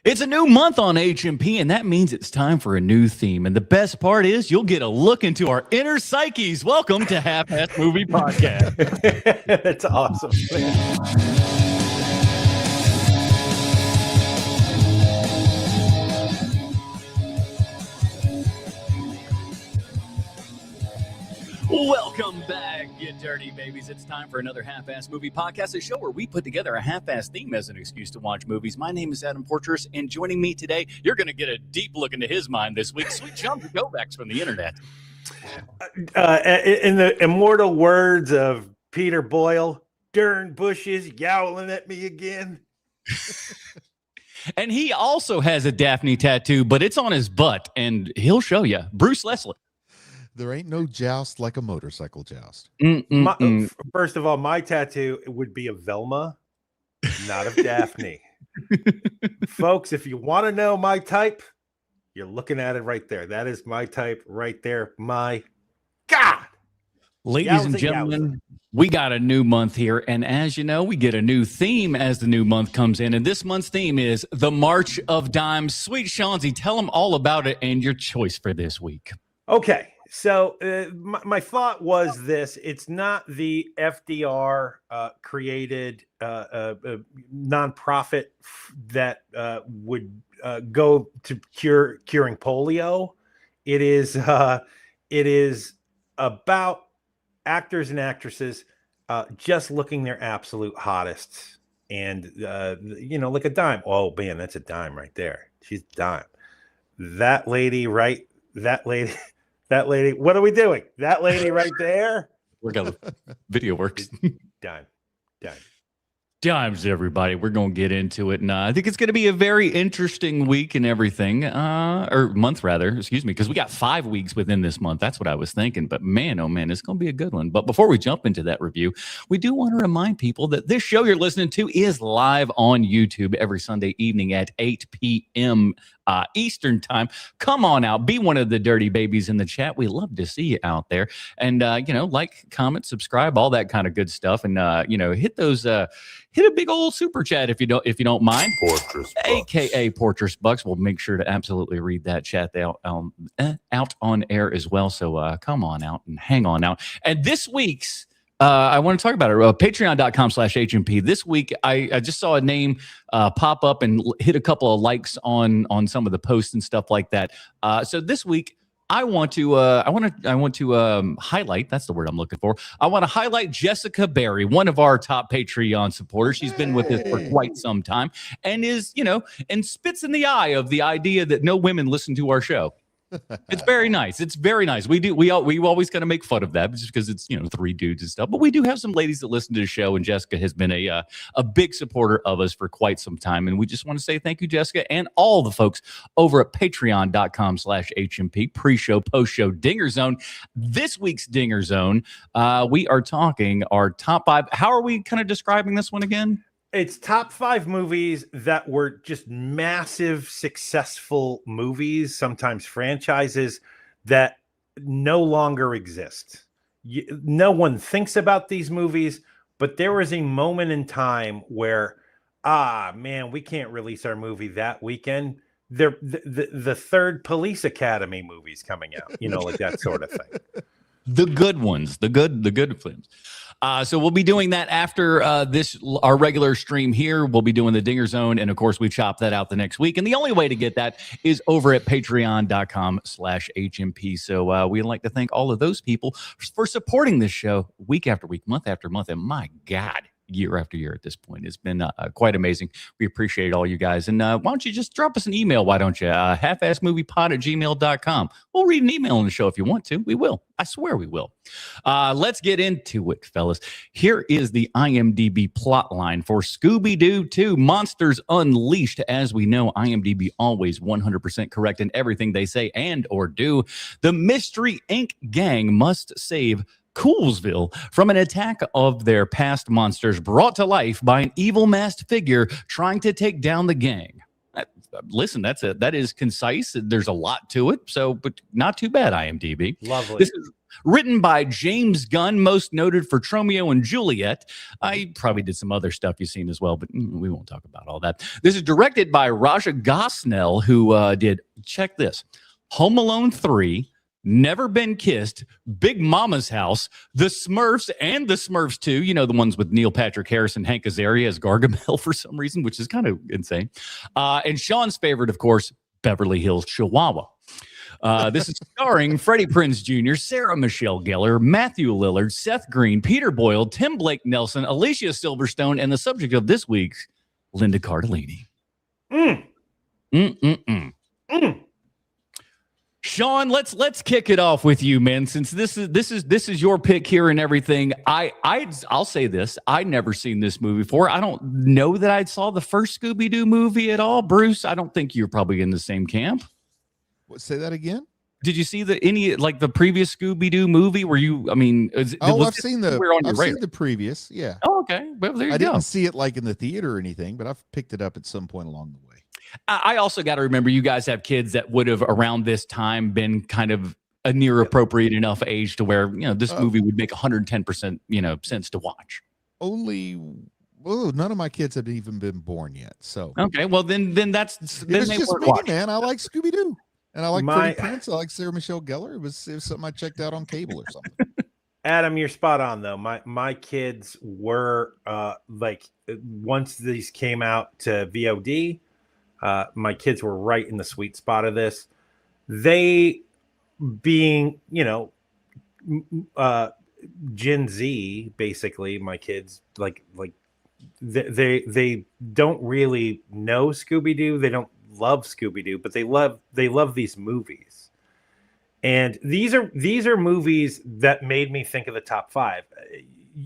It's a new month on HMP, and that means it's time for a new theme. And the best part is you'll get a look into our inner psyches. Welcome to Half-Ass Movie Podcast. That's awesome. Welcome back, you dirty babies. It's time for another Half-Ass Movie Podcast, a show where we put together a half-ass theme as an excuse to watch movies. My name is Adam Portress, and joining me today, you're going to get a deep look into his mind this week. Sweet Seanzie Kovacs from the internet. In the immortal words of Peter Boyle, darn bushes yowling at me again. And he also has a Daphne tattoo, but it's on his butt, and he'll show you. Bruce Leslie. There ain't no joust like a motorcycle joust. First of all, my tattoo would be of Velma, not of Daphne. Folks, if you want to know my type, you're looking at it right there. That is my type right there. My God. Ladies and gentlemen, we got a new month here. And as you know, we get a new theme as the new month comes in. And this month's theme is the March of Dimes. Sweet Seanzie, tell them all about it and your choice for this week. Okay. So my thought was this: it's not the FDR created nonprofit that would go to curing polio. It is about actors and actresses just looking their absolute hottest, and like a dime. Oh man, that's a dime right there. She's a dime. That lady, right? That lady, what are we doing? That lady right there. We're going to video works. Dime. Dimes, everybody. We're going to get into it. And I think it's going to be a very interesting week and everything, or month rather, excuse me, because we got 5 weeks within this month. That's what I was thinking. But man, oh man, it's going to be a good one. But before we jump into that review, we do want to remind people that this show you're listening to is live on YouTube every Sunday evening at 8 p.m. Eastern time. Come on out. Be one of the dirty babies in the chat. We love to see you out there. And, like, comment, subscribe, all that kind of good stuff. And, hit those, hit a big old super chat if you don't mind. Portress AKA Portress Bucks. We'll make sure to absolutely read that chat out on air as well. So come on out and hang on out. And this week's I want to talk about it. Patreon.com/HMP. This week, I just saw a name pop up and hit a couple of likes on some of the posts and stuff like that. So this week, I want to highlight. That's the word I'm looking for. I want to highlight Jessica Berry, one of our top Patreon supporters. She's been with us for quite some time and is, and spits in the eye of the idea that no women listen to our show. It's very nice. It's very nice. We always kind of make fun of that just because it's 3 dudes and stuff. But we do have some ladies that listen to the show, and Jessica has been a big supporter of us for quite some time. And we just want to say thank you, Jessica, and all the folks over at patreon.com/HMP, pre-show, post-show Dinger Zone. This week's Dinger Zone, we are talking our top 5. How are we kind of describing this one again? It's top 5 movies that were just massive, successful movies, sometimes franchises that no longer exist. No one thinks about these movies, but there was a moment in time where, man, we can't release our movie that weekend. The third Police Academy movie's coming out, like that sort of thing. The good ones, the good films. So we'll be doing that after our regular stream here. We'll be doing the Dinger Zone. And of course, we chop that out the next week. And the only way to get that is over at patreon.com/HMP. So we'd like to thank all of those people for supporting this show week after week, month after month. And my God, year after year at this point. It's been quite amazing. We appreciate all you guys. And why don't you just drop us an email? Why don't you? halfassmoviepod@gmail.com. We'll read an email on the show if you want to. We will. I swear we will. Let's get into it, fellas. Here is the IMDb plot line for Scooby-Doo 2 Monsters Unleashed. As we know, IMDb always 100% correct in everything they say and or do. The Mystery Inc. gang must save Coolsville from an attack of their past monsters brought to life by an evil masked figure trying to take down the gang. Listen, that is concise. There's a lot to it, but not too bad, IMDb. Lovely. Written by James Gunn, most noted for Romeo and Juliet. I probably did some other stuff you've seen as well, but we won't talk about all that. This is directed by Raja Gosnell, who did, check this, Home Alone 3, Never Been Kissed, Big Mama's House, The Smurfs, and The Smurfs 2. You know, the ones with Neil Patrick Harris and Hank Azaria as Gargamel for some reason, which is kind of insane. And Sean's favorite, of course, Beverly Hills Chihuahua. This is starring Freddie Prinze Jr., Sarah Michelle Gellar, Matthew Lillard, Seth Green, Peter Boyle, Tim Blake Nelson, Alicia Silverstone, and the subject of this week's Linda Cardellini. Sean, let's kick it off with you, man. Since this is your pick here and everything, I'll say this: I'd never seen this movie before. I don't know that I saw the first Scooby-Doo movie at all. Bruce, I don't think you're probably in the same camp. What, say that again? Did you see the previous Scooby-Doo movie? Were you? I mean, I've seen the previous. Yeah. Oh, okay. Well, there you go. I didn't see it like in the theater or anything, but I've picked it up at some point along the way. I also got to remember, you guys have kids that would have around this time been kind of a near appropriate enough age to where, this movie would make 110%, sense to watch. None of my kids have even been born yet. So okay, well then that's it's just me, man. I like Scooby-Doo, and I like Freddie Prinze. I like Sarah Michelle Gellar. It was something I checked out on cable or something. Adam, you're spot on though. My kids were once these came out to VOD. My kids were right in the sweet spot of this. They being, Gen Z, basically, my kids they don't really know Scooby-Doo. They don't love Scooby-Doo, but they love these movies. And these are movies that made me think of the top 5.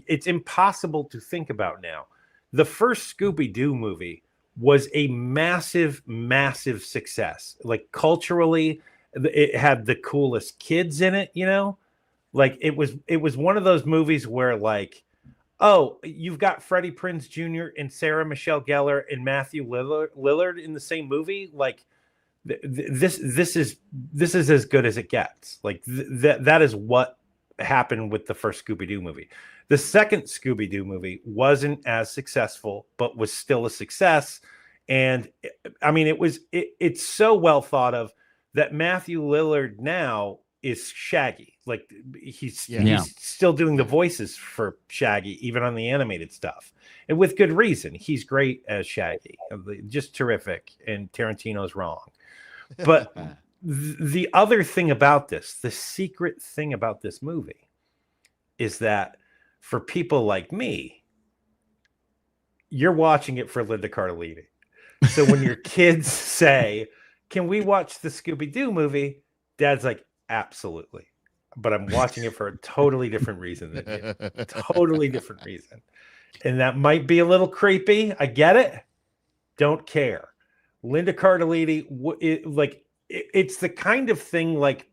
It's impossible to think about now. The first Scooby-Doo movie was a massive, massive success. Like culturally, it had the coolest kids in it, Like it was one of those movies where you've got Freddie Prinze Jr. and Sarah Michelle Gellar and Matthew Lillard in the same movie. Like this is as good as it gets. Like that is what happened with the first Scooby-Doo movie. The second Scooby-Doo movie wasn't as successful, but was still a success. And I mean, it's so well thought of that Matthew Lillard now is Shaggy. Like he's still doing the voices for Shaggy, even on the animated stuff. And with good reason. He's great as Shaggy. Just terrific. And Tarantino's wrong. But the other thing about this, the secret thing about this movie is that for people like me, you're watching it for Linda Cardellini. So when your kids say, "Can we watch the Scooby-Doo movie?" Dad's like, "Absolutely." But I'm watching it for a totally different reason than you. Totally different reason. And that might be a little creepy. I get it. Don't care. Linda Cardellini, it's the kind of thing like,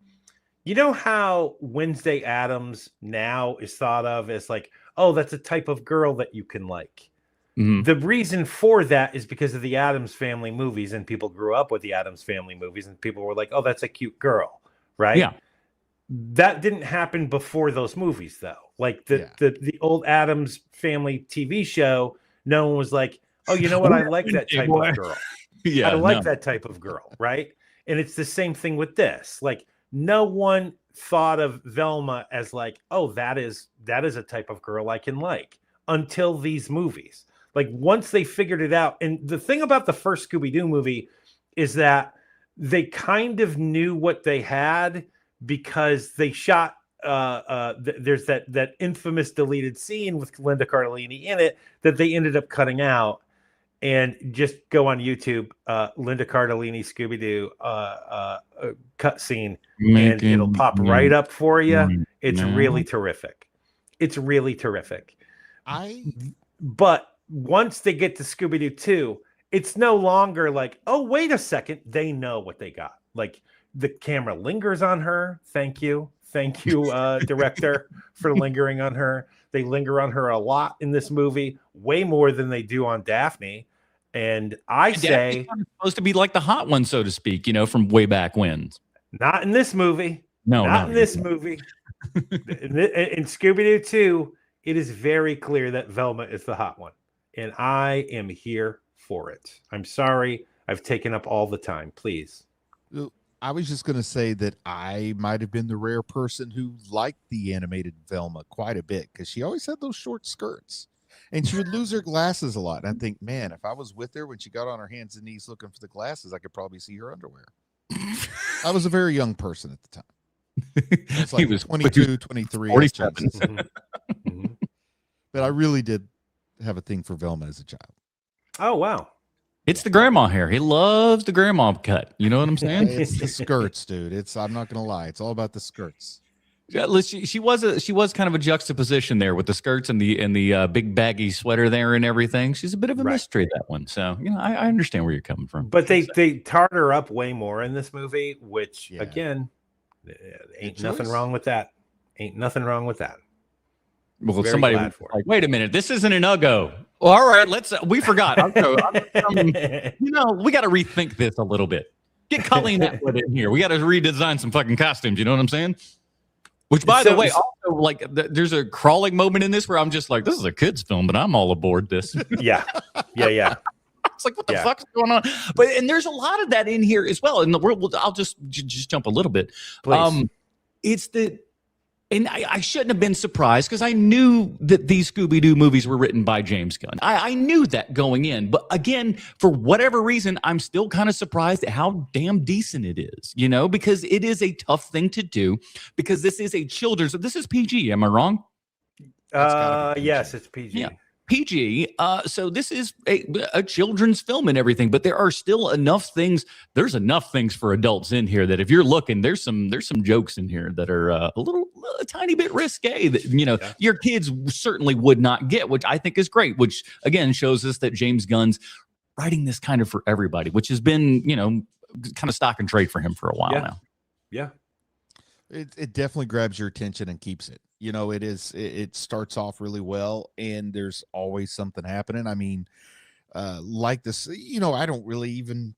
you know how Wednesday Addams now is thought of as like, oh, that's a type of girl that you can like. Mm-hmm. The reason for that is because of the Addams Family movies, and people grew up with the Addams Family movies, and people were like, oh, that's a cute girl, right? Yeah. That didn't happen before those movies, though. Like the old Addams Family TV show, no one was like, oh, you know what? I like that type of girl. I like that type of girl, right? And it's the same thing with this. Like, no one thought of Velma as like, oh, that is a type of girl I can like, until these movies. Like once they figured it out. And the thing about the first Scooby-Doo movie is that they kind of knew what they had because they shot there's that infamous deleted scene with Linda Cardellini in it that they ended up cutting out. And just go on YouTube, Linda Cardellini Scooby-Doo cut scene, and it'll pop right up for you. It's really terrific. It's really terrific. But once they get to Scooby-Doo 2, it's no longer like, oh, wait a second. They know what they got. Like the camera lingers on her. Thank you, director, for lingering on her. They linger on her a lot in this movie, way more than they do on Daphne. And I say, supposed to be like the hot one, so to speak, from way back when. Not in this movie. No, not in this movie. In Scooby-Doo 2, it is very clear that Velma is the hot one. And I am here for it. I'm sorry I've taken up all the time. Please. I was just going to say that I might have been the rare person who liked the animated Velma quite a bit because she always had those short skirts and she would lose her glasses a lot. And I think, man, if I was with her when she got on her hands and knees looking for the glasses, I could probably see her underwear. I was a very young person at the time. I was like He was 22, 23. 47. But I really did have a thing for Velma as a child. Oh, wow. It's the grandma hair. He loves the grandma cut. You know what I'm saying? It's the skirts, dude. I'm not going to lie. It's all about the skirts. Yeah, she was kind of a juxtaposition there with the skirts and the big baggy sweater there and everything. She's a bit of a mystery, that one. So I understand where you're coming from. But they tart her up way more in this movie, which again, ain't nothing wrong with that. Ain't nothing wrong with that. Well, somebody was like, wait a minute, this isn't an Uggo. Well, all right, we forgot. We got to rethink this a little bit. Get Colleen Atwood in here. We got to redesign some fucking costumes. You know what I'm saying? Which, by the way, also, like, there's a crawling moment in this where I'm just like, this is a kid's film, but I'm all aboard this. Yeah. It's like, what the fuck's going on? And there's a lot of that in here as well. In the world, I'll just jump a little bit. Please. And I shouldn't have been surprised because I knew that these Scooby-Doo movies were written by James Gunn. I knew that going in. But again, for whatever reason, I'm still kind of surprised at how damn decent it is, because it is a tough thing to do because this is a children's. This is PG. Am I wrong? Yes, it's PG. Yeah. PG. So this is a children's film and everything, but there are still enough things. There's enough things for adults in here that if you're looking, there's some jokes in here that are a tiny bit risque that, your kids certainly would not get, which I think is great, which again shows us that James Gunn's writing this kind of for everybody, which has been, kind of stock and trade for him for a while now. Yeah. It definitely grabs your attention and keeps it. It starts off really well and there's always something happening. I mean, like this, I don't really even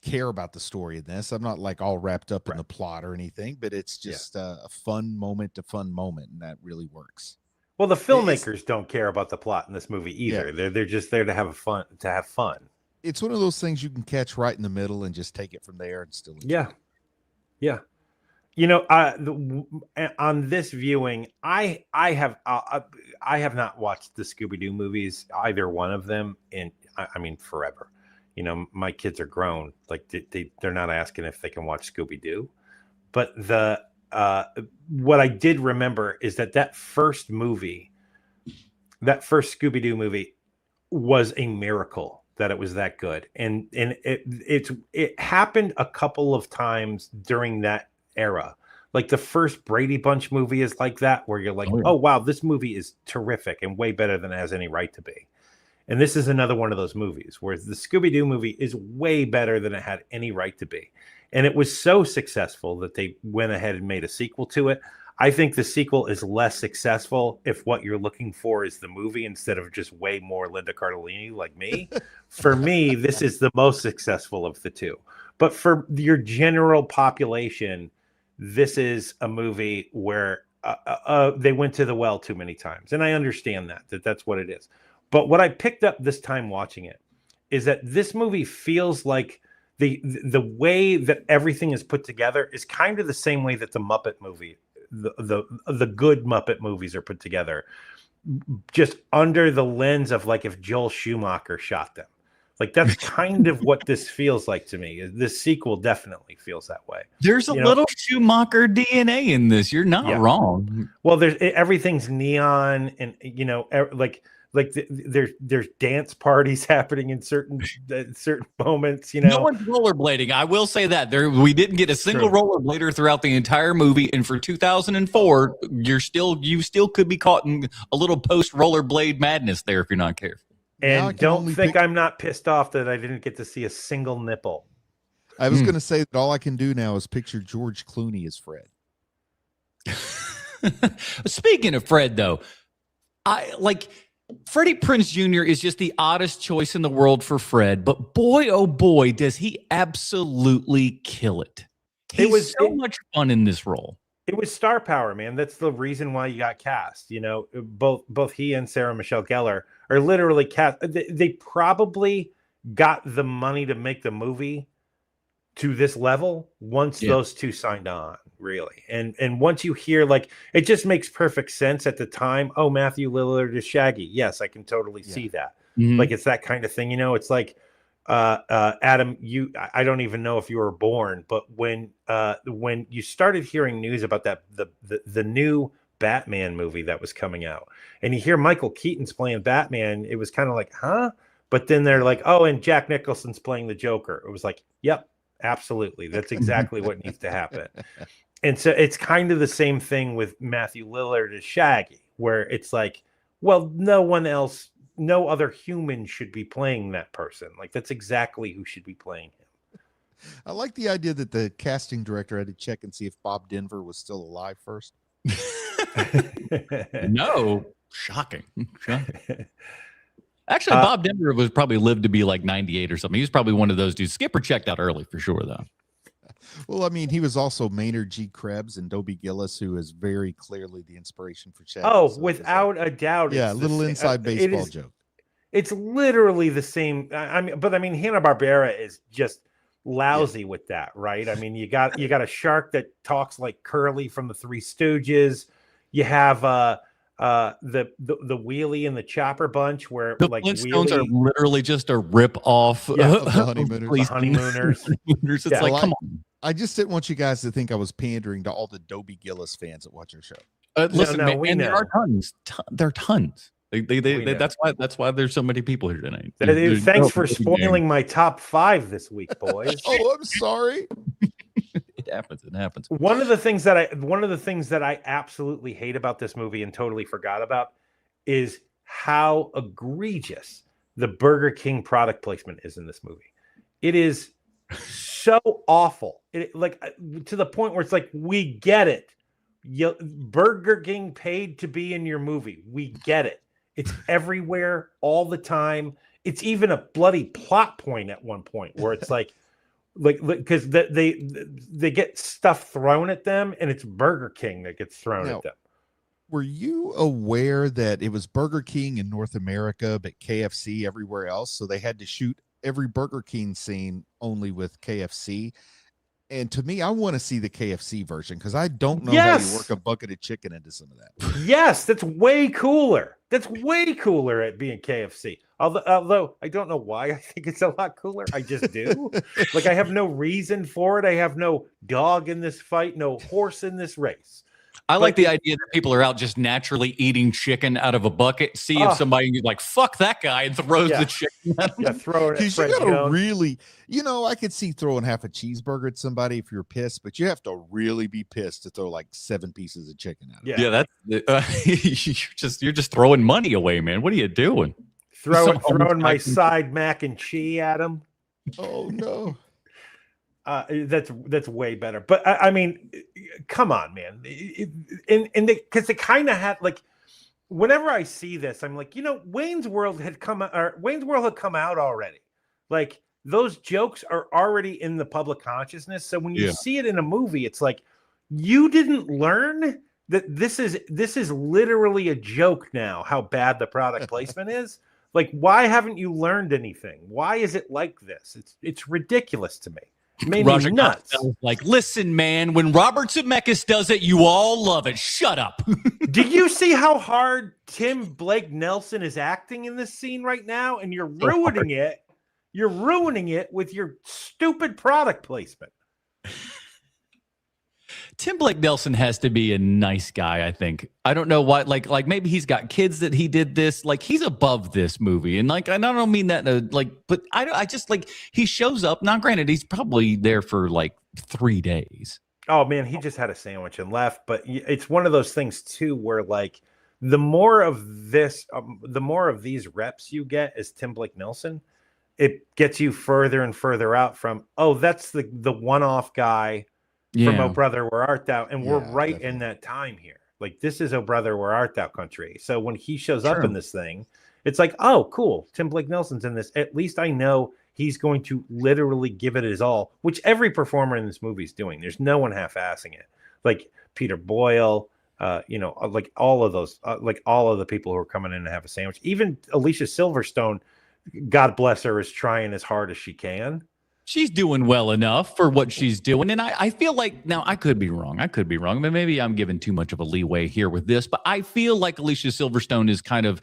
care about the story in this. I'm not like all wrapped up in the plot or anything, but it's just a fun moment to fun moment. And that really works. Well, the filmmakers don't care about the plot in this movie either. Yeah. They're just there to have fun. It's one of those things you can catch right in the middle and just take it from there and still enjoy. Yeah. On this viewing, I have not watched the Scooby-Doo movies, either one of them, in forever. My kids are grown, like they're not asking if they can watch Scooby-Doo. But what I did remember is that first Scooby-Doo movie was a miracle that it was that good, and it happened a couple of times during that era. Like the first Brady Bunch movie is like that, where you're like, oh wow, this movie is terrific and way better than it has any right to be. And this is another one of those movies where the Scooby-Doo movie is way better than it had any right to be. And it was so successful that they went ahead and made a sequel to it. I think the sequel is less successful if what you're looking for is the movie instead of just way more Linda Cardellini like me. For me, this is the most successful of the two. But for your general population, this is a movie where they went to the well too many times. And I understand that's what it is. But what I picked up this time watching it is that this movie feels like the way that everything is put together is kind of the same way that the Muppet movie, the good Muppet movies are put together, just under the lens of like if Joel Schumacher shot them. Like that's kind of what this feels like to me. This sequel definitely feels that way. There's a little Schumacher DNA in this. You're not wrong. Well, everything's neon, and there's dance parties happening in certain moments. No one's rollerblading. I will say that we didn't get a single rollerblader throughout the entire movie. And for 2004, you still could be caught in a little post rollerblade madness there if you're not careful. And don't think I'm not pissed off that I didn't get to see a single nipple. I was going to say that all I can do now is picture George Clooney as Fred. Speaking of Fred, though, Freddie Prinze Jr. is just the oddest choice in the world for Fred. But boy, oh boy, does he absolutely kill it. He's so much fun in this role. It was star power, man. That's the reason why you got cast. You know, both he and Sarah Michelle Gellar are literally cast. They probably got the money to make the movie to this level once those two signed on, really. And once you hear, like, it just makes perfect sense at the time. Oh, Matthew Lillard is Shaggy. Yes, I can totally see that. Like, it's that kind of thing. You know, it's like, Adam, I don't even know if you were born, but when you started hearing news about that, the new Batman movie that was coming out, and you hear Michael Keaton's playing Batman, it was kind of like, huh? But then they're like, oh, and Jack Nicholson's playing the Joker. It was like, yep, absolutely. That's exactly what needs to happen. And so it's kind of the same thing with Matthew Lillard as Shaggy, where it's like, well, no other human should be playing that person. Like, that's exactly who should be playing him. I like the idea that the casting director had to check and see if Bob Denver was still alive first. No, shocking. Actually, Bob Denver was probably lived to be like 98 or something. He was probably one of those dudes. Skipper checked out early for sure, though. Well, I mean, he was also Maynard G. Krebs and Dobie Gillis, who is very clearly the inspiration for Shaggy. Oh, so without a doubt. Yeah, little inside baseball joke. It's literally the same. I mean, Hanna-Barbera is just lousy with that, right? I mean, you got a shark that talks like Curly from the Three Stooges. You have the Wheelie and the Chopper Bunch, where the like Flintstones are literally just a rip off of the Honeymooners. Honeymooners. It's like, come on. I just didn't want you guys to think I was pandering to all the Dobie Gillis fans that watch our show. Listen, man, and there are tons. There are tons. That's why there's so many people here tonight. Thanks for spoiling my top 5 this week, boys. Oh, I'm sorry. It happens. One of the things that I absolutely hate about this movie and totally forgot about is how egregious the Burger King product placement is in this movie. It is so awful. To the point where it's like, we get it. Burger King paid to be in your movie. We get it. It's everywhere all the time. It's even a bloody plot point at one point where it's like because they get stuff thrown at them, and it's Burger King that gets thrown at them. Were you aware that it was Burger King in North America, but KFC everywhere else? So they had to shoot every Burger King scene only with KFC. And to me, I want to see the KFC version because I don't know how you work a bucket of chicken into some of that. Yes, that's way cooler. That's way cooler at being KFC. Although I don't know why I think it's a lot cooler. I just do. Like, I have no reason for it. I have no dog in this fight, no horse in this race. I like the idea that people are out just naturally eating chicken out of a bucket. See if somebody like, fuck that guy, and throws the chicken at him. Yeah, throw it at Fred Jones. Really, I could see throwing half a cheeseburger at somebody if you're pissed, but you have to really be pissed to throw like 7 pieces of chicken at them. Yeah, that's you're just throwing money away, man. What are you doing? Throwing my side mac and cheese at him. Oh no. That's way better. But I mean, come on, man. Because they kind of had, like, whenever I see this, I'm like, Wayne's World had come out already. Like, those jokes are already in the public consciousness. So when you see it in a movie, it's like, you didn't learn that this is literally a joke now, how bad the product placement is. Like, why haven't you learned anything? Why is it like this? It's ridiculous to me. Made me nuts. Like, listen, man, when Robert Zemeckis does it, you all love it. Shut up. Do you see how hard Tim Blake Nelson is acting in this scene right now? And you're ruining it. You're ruining it with your stupid product placement. Tim Blake Nelson has to be a nice guy, I think. I don't know why. Like maybe he's got kids that he did this. Like, he's above this movie, and like, I don't mean that but I just, like, he shows up. Now, granted, he's probably there for like 3 days. Oh man, he just had a sandwich and left. But it's one of those things too, where like the more of these reps you get as Tim Blake Nelson, it gets you further and further out from, oh, that's the one-off guy. From Oh Brother, Where Art Thou? And we're right in that time here. Like, this is Oh Brother, Where Art Thou country. So when he shows up in this thing, it's like, oh, cool. Tim Blake Nelson's in this. At least I know he's going to literally give it his all, which every performer in this movie is doing. There's no one half-assing it. like Peter Boyle, like all of those, like all of the people who are coming in to have a sandwich. Even Alicia Silverstone, God bless her, is trying as hard as she can. She's doing well enough for what she's doing. And I feel like, now I could be wrong. But maybe I'm giving too much of a leeway here with this. But I feel like Alicia Silverstone is kind of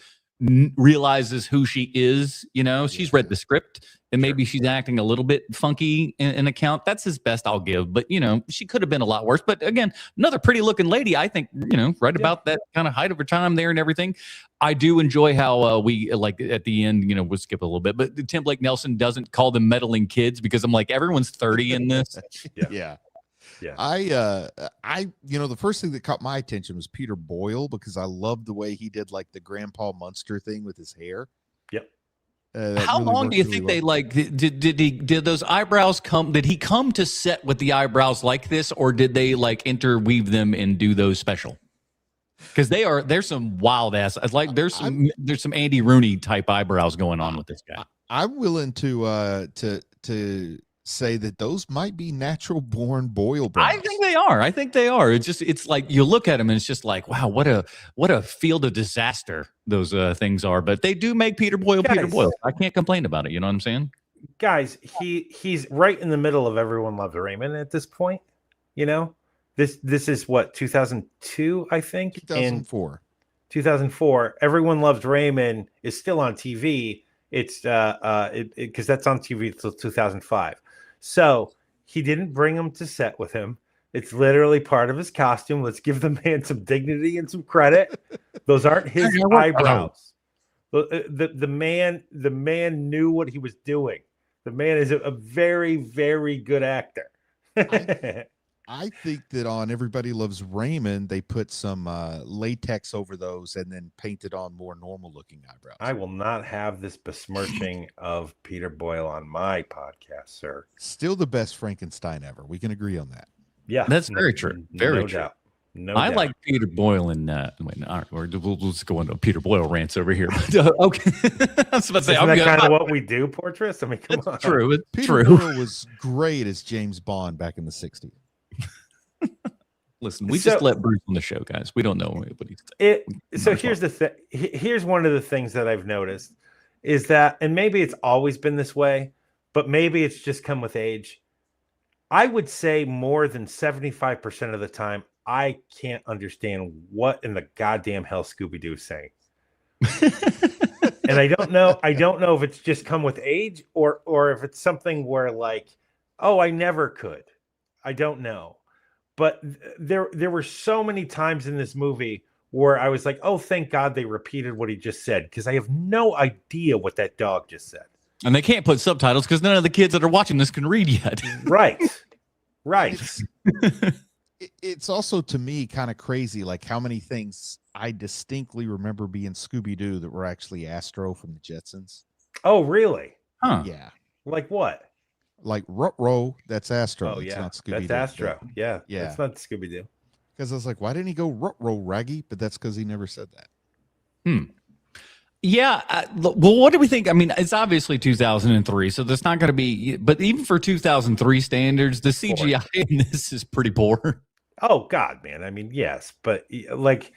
realizes who she is. She's read the script and maybe she's acting a little bit funky in account. That's his best I'll give. But, she could have been a lot worse. But again, another pretty looking lady, I think, right about that kind of height of her time there and everything. I do enjoy how we like at the end, we'll skip a little bit, but Tim Blake Nelson doesn't call them meddling kids because I'm like, everyone's 30 in this. Yeah. The first thing that caught my attention was Peter Boyle, because I loved the way he did like the Grandpa Munster thing with his hair. Yep. How long do you think they like did those eyebrows come? Did he come to set with the eyebrows like this, or did they like interweave them and do those special? Because there's some wild ass, like there's some Andy Rooney type eyebrows going on with this guy. I'm willing to say that those might be natural born Boyle brows. I think they are. It's like you look at them and it's just like, wow, what a field of disaster those things are. But they do make Peter Boyle Peter Boyle. I can't complain about it. You know what I'm saying? Guys, he's right in the middle of Everyone Loves Raymond at this point. This is what, 2002, I think? 2004. 2004. Everyone Loves Raymond is still on TV. It's because that's on TV until 2005. So he didn't bring him to set with him. It's literally part of his costume. Let's give the man some dignity and some credit. Those aren't his eyebrows. The man knew what he was doing. The man is a very, very good actor. I think that on Everybody Loves Raymond, they put some latex over those and then painted on more normal looking eyebrows. I will not have this besmirching of Peter Boyle on my podcast, sir. Still the best Frankenstein ever. We can agree on that. Yeah, that's very true. Very true. Doubt. No I doubt. like Peter Boyle and all right, let's go into Peter Boyle rants over here. Okay, I was about to say, isn't that kind of what we do, Portress? I mean, come on. True. It's Peter true. Boyle was great as James Bond back in the 60s. Listen, we just let Bruce on the show, guys. We don't know what he's saying. So here's the thing. Here's one of the things that I've noticed is that, and maybe it's always been this way, but maybe it's just come with age. I would say more than 75% of the time, I can't understand what in the goddamn hell Scooby-Doo is saying. And I don't know if it's just come with age or if it's something where like, oh, I never could. I don't know. But there were so many times in this movie where I was like, oh, thank God they repeated what he just said, because I have no idea what that dog just said. And they can't put subtitles because none of the kids that are watching this can read yet. Right. It's also, to me, kind of crazy, like how many things I distinctly remember being Scooby-Doo that were actually Astro from the Jetsons. Oh, really? Huh. Yeah. Like what? Like Ruh-Roh, that's Astro. Oh, it's yeah. not Scooby-Doo. That's Astro. Yeah. Yeah. That's not Scooby-Doo. Because I was like, why didn't he go Ruh-Roh, Raggy? But that's because he never said that. Yeah. Well, what do we think? I mean, it's obviously 2003, so that's not going to be. But even for 2003 standards, the CGI in this is pretty poor. Oh God, man. I mean, yes, but like,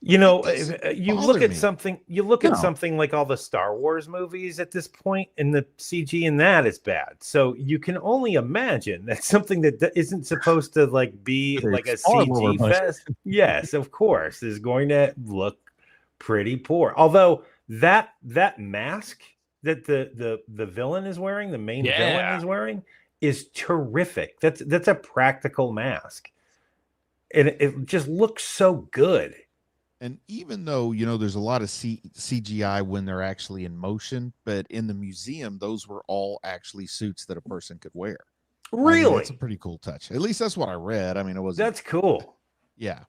you know, you look at something. You look at something like all the Star Wars movies at this point, and the CG in that is bad. So you can only imagine that something that isn't supposed to like be like a CG fest. Yes, of course, is going to look pretty poor. Although that mask that the villain is wearing, the main villain is wearing, is terrific. That's a practical mask, and it just looks so good. And even though, you know, there's a lot of CGI when they're actually in motion, but in the museum, those were all actually suits that a person could wear. Really? I mean, that's a pretty cool touch. At least that's what I read. I mean, it was. That's cool. Yeah.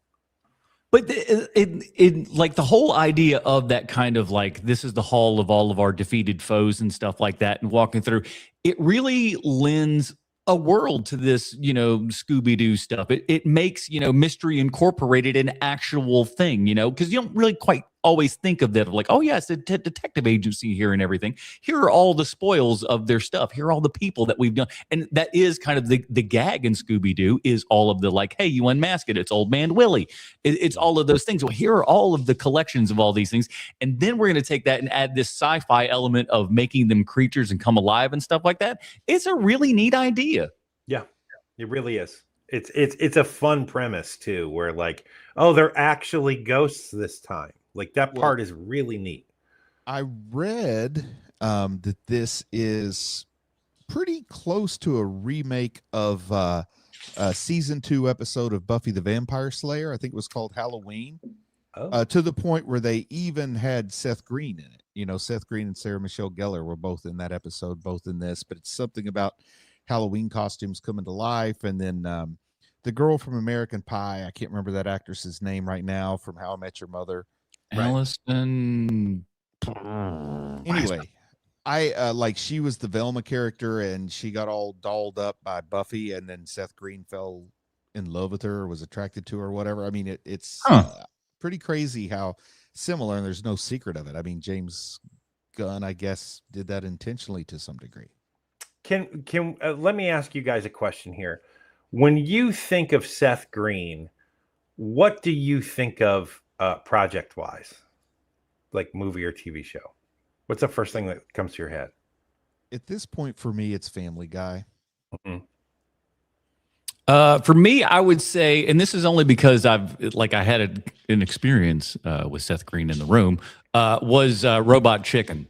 But it like the whole idea of that kind of like, this is the hall of all of our defeated foes and stuff like that, and walking through, it really lends a world to this, you know, Scooby-Doo stuff. It makes, you know, Mystery Incorporated an actual thing, you know, because you don't really quite always think of that of like, oh yeah, it's a detective agency here and everything. Here are all the spoils of their stuff. Here are all the people that we've done. And that is kind of the gag in Scooby-Doo is all of the like, hey, you unmask it. It's Old Man Willie. It's all of those things. Well, here are all of the collections of all these things. And then we're going to take that and add this sci-fi element of making them creatures and come alive and stuff like that. It's a really neat idea. Yeah, it really is. It's a fun premise too, where like, oh, they're actually ghosts this time. Like that part is really neat. I read that this is pretty close to a remake of a season 2 episode of Buffy the Vampire Slayer. I think it was called Halloween. To the point where they even had Seth Green in it. You know, Seth Green and Sarah Michelle Gellar were both in that episode, both in this. But it's something about Halloween costumes coming to life, and then the girl from American Pie. I can't remember that actress's name right now from How I Met Your Mother. Allison. Anyway, I like she was the Velma character, and she got all dolled up by Buffy, and then Seth Green fell in love with her, or was attracted to her, or whatever. I mean, it's pretty crazy how similar, and there's no secret of it. I mean, James Gunn, I guess, did that intentionally to some degree. Can let me ask you guys a question here. When you think of Seth Green, what do you think of project wise, like movie or TV show? What's the first thing that comes to your head? At this point, for me, it's Family Guy. Mm-hmm. For me, I would say, and this is only because I had an experience with Seth Green in the room, was Robot Chicken.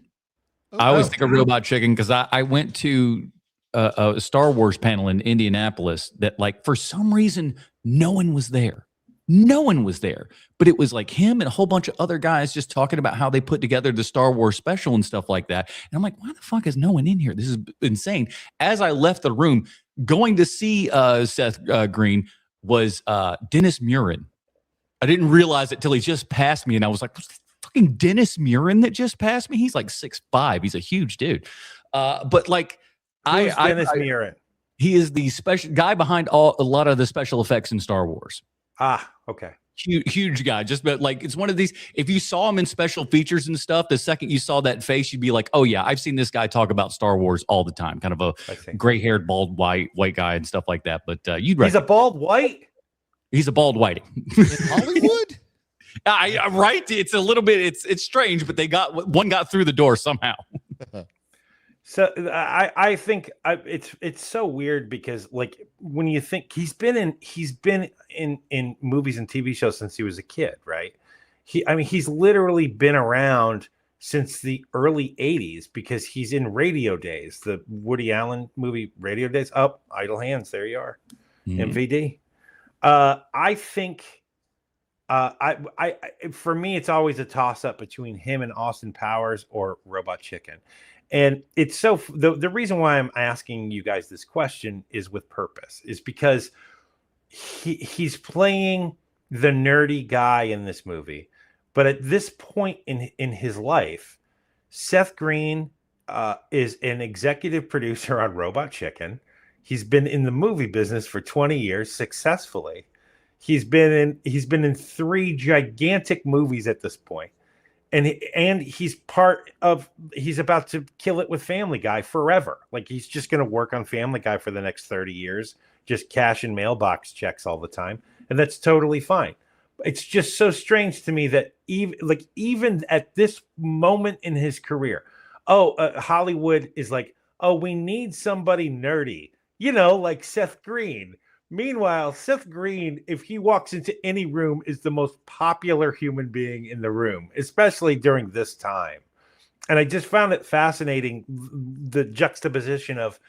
I always think of Robot Chicken because I went to a Star Wars panel in Indianapolis that, like, for some reason, no one was there. No one was there, but it was like him and a whole bunch of other guys just talking about how they put together the Star Wars special and stuff like that. And I'm like, why the fuck is no one in here? This is insane. As I left the room, going to see Seth Green was Dennis Murin. I didn't realize it till he just passed me, and I was like, what's that fucking Dennis Murin that just passed me? He's like 6'5". He's a huge dude. But like, Dennis Murin? He is the special guy behind a lot of the special effects in Star Wars. Ah, okay. Huge guy. Just but like, it's one of these, if you saw him in special features and stuff, the second you saw that face, you'd be like, oh yeah, I've seen this guy talk about Star Wars all the time. Kind of a gray-haired, bald, white guy and stuff like that. But he's a bald white? He's a bald whitey. In Hollywood? Right? It's a little bit, it's strange, but one got through the door somehow. So I think it's so weird because, like, when you think he's been in movies and TV shows since he was a kid, right? He's literally been around since the early 80s because he's in Radio Days, the Woody Allen movie Radio Days. Oh, Idle Hands, there you are. MVD. I think for me, it's always a toss up between him and Austin Powers or Robot Chicken. And it's so the reason why I'm asking you guys this question is with purpose, is because he's playing the nerdy guy in this movie. But at this point in his life, Seth Green is an executive producer on Robot Chicken. He's been in the movie business for 20 years successfully. He's been in 3 gigantic movies at this point. And he's about to kill it with Family Guy forever. Like, he's just going to work on Family Guy for the next 30 years, just cash and mailbox checks all the time. And that's totally fine. It's just so strange to me that even at this moment in his career, Hollywood is like, oh, we need somebody nerdy, like Seth Green. Meanwhile, Seth Green, if he walks into any room, is the most popular human being in the room, especially during this time. And I just found it fascinating, the juxtaposition of,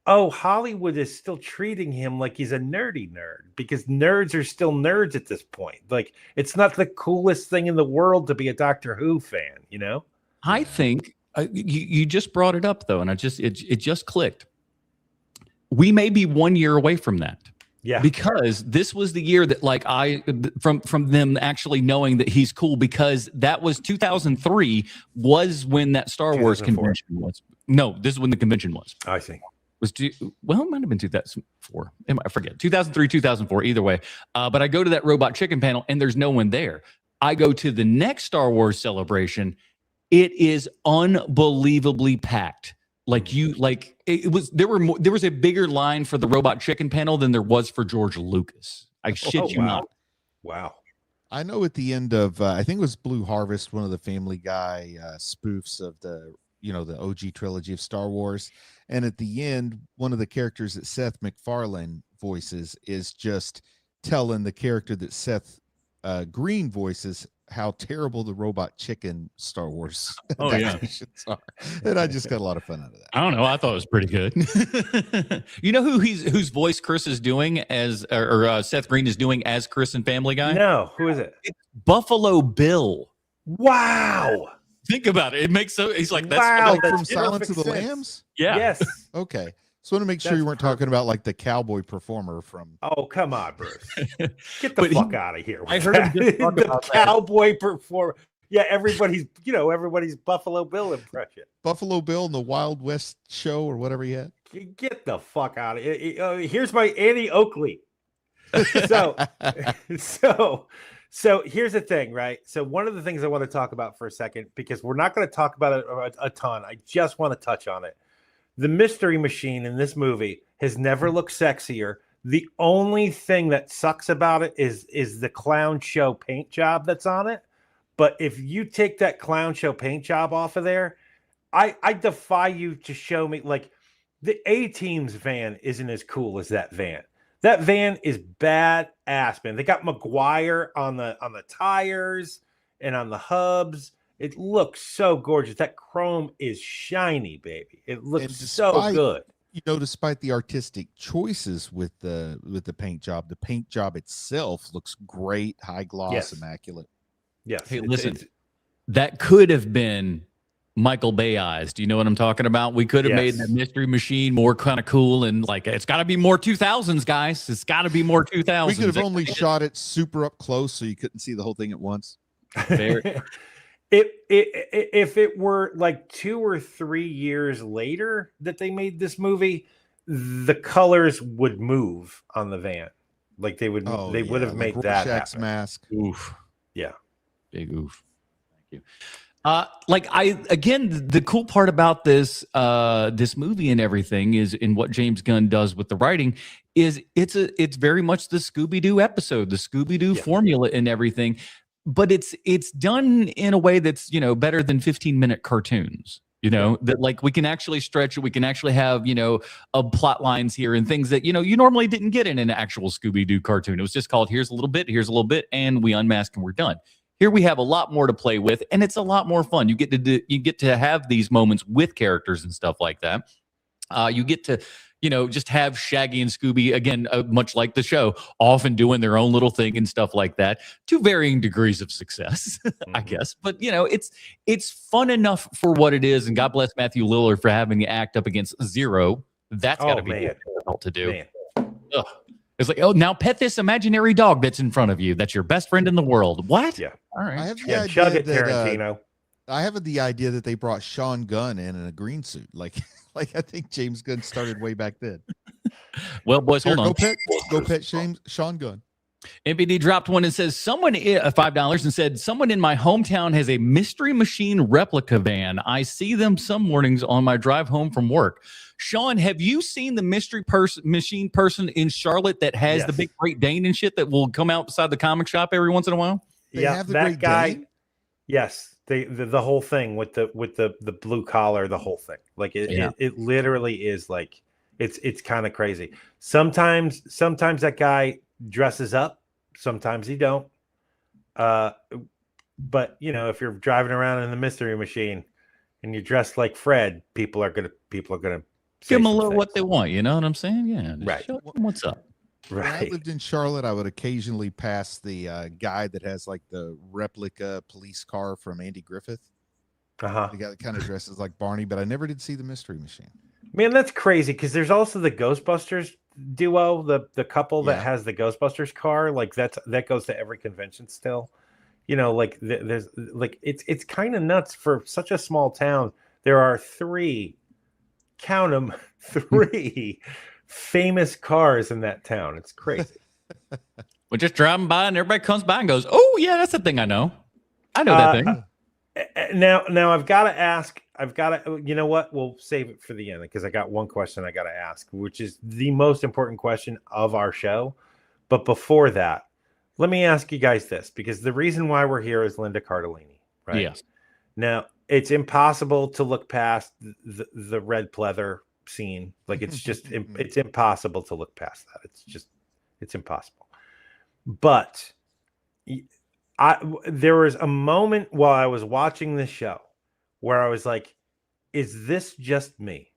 Hollywood is still treating him like he's a nerdy nerd, because nerds are still nerds at this point. Like, it's not the coolest thing in the world to be a Doctor Who fan, I think you just brought it up, though, and it just clicked. We may be 1 year away from that. Yeah, because this was the year that, like, from them actually knowing that he's cool, because that was 2003 was when that Star Wars convention was. No, this is when the convention was. I see. It might have been 2004. I forget. 2003, 2004, either way. But I go to that Robot Chicken panel and there's no one there. I go to the next Star Wars celebration. It is unbelievably packed. It was there was a bigger line for the Robot Chicken panel than there was for George Lucas. I shit you not. Wow. I know at the end of I think it was Blue Harvest, one of the Family Guy spoofs of the the OG trilogy of Star Wars, and at the end, one of the characters that Seth MacFarlane voices is just telling the character that Seth Green voices how terrible the Robot Chicken Star Wars adaptations are, and I just got a lot of fun out of that. I don't know. I thought it was pretty good. You know whose voice Chris is doing as, or Seth Green is doing as Chris in Family Guy? No, who is it? It's Buffalo Bill. Wow. Think about it. It makes so. He's like, that's Wow, From that's Silence of the perfect sense. Lambs. yeah. Yes. Okay, so I want to make sure That's you weren't talking about like the cowboy performer from. Oh, come on, Bruce. Get the But fuck out of here. I heard him just talk the about that. cowboy performer. Yeah, everybody's Buffalo Bill impression. Buffalo Bill in the Wild West show or whatever he had. Get the fuck out of here. Here's my Annie Oakley. So here's the thing, right? So one of the things I want to talk about for a second, because we're not going to talk about it a ton. I just want to touch on it. The mystery machine in this movie has never looked sexier. The only thing that sucks about it is the clown show paint job that's on it. But if you take that clown show paint job off of there, I defy you to show me, like, the A-Team's van isn't as cool as that van. That van is badass, man. They got McGuire on the tires and on the hubs. It looks so gorgeous. That chrome is shiny, baby. It looks so good. Despite the artistic choices with the paint job, the paint job itself looks great, high gloss, Yes. immaculate. Yes. Hey, listen, that could have been Michael Bay eyes. Do you know what I'm talking about? We could have made Yes. the mystery machine more kind of cool, and like, it's got to be more 2000s, guys. It's got to be more 2000s. We could have only shot it super up close so you couldn't see the whole thing at once. If it were like 2 or 3 years later that they made this movie, the colors would move on the van. Like they would have made that Rorschach's happen. mask. Oof. Yeah. Big oof. Thank you. The cool part about this this movie and everything is in what James Gunn does with the writing is it's very much the Scooby-Doo episode, the Scooby-Doo formula and everything, but it's done in a way that's, better than 15-minute cartoons. That like we can actually stretch it. We can actually have, plot lines here and things that, you normally didn't get in an actual Scooby-Doo cartoon. It was just called, here's a little bit, and we unmask and we're done. Here we have a lot more to play with, and it's a lot more fun. You get to have these moments with characters and stuff like that. You get to, just have Shaggy and Scooby, again, much like the show, often doing their own little thing and stuff like that, to varying degrees of success, I guess. But, it's fun enough for what it is, and God bless Matthew Lillard for having the act up against Zero. That's got to be difficult to do. Ugh. It's like, oh, now pet this imaginary dog that's in front of you. That's your best friend in the world. What? Yeah. All right. I have the Chug idea it, that Tarantino. I have the idea that they brought Sean Gunn in a green suit. Like I think James Gunn started way back then. Well, boys, hold on. Go pet Sean Gunn. MPD dropped one and says, $5 and said, someone in my hometown has a mystery machine replica van. I see them some mornings on my drive home from work. Sean, have you seen the mystery machine person in Charlotte that has the big Great Dane and shit that will come out beside the comic shop every once in a while? Have the that Great guy. Dane? Yes, the whole thing with the blue collar, the whole thing. Like it literally is like it's kind of crazy. Sometimes that guy dresses up, sometimes he don't. But if you're driving around in the mystery machine and you're dressed like Fred, people are gonna give them a little what they want. You know what I'm saying? Yeah. Right. Show them what's up. When I lived in Charlotte, I would occasionally pass the guy that has like the replica police car from Andy Griffith. The guy that kind of dresses like Barney, but I never did see the mystery machine. Man, that's crazy because there's also the Ghostbusters duo, the couple that has the Ghostbusters car. Like that goes to every convention still. Like there's like it's kind of nuts for such a small town. There are 3, count them, 3 famous cars in that town. It's crazy. We're just driving by and everybody comes by and goes, oh, yeah, that's the thing I know. I know that thing. Now I've got to ask. You know what? We'll save it for the end because I got one question I got to ask, which is the most important question of our show. But before that, let me ask you guys this, because the reason why we're here is Linda Cardellini, right? Yes. Now, it's impossible to look past the red pleather scene. Like, it's just, it's impossible to look past that. It's impossible. But there was a moment while I was watching this show where I was like, is this just me?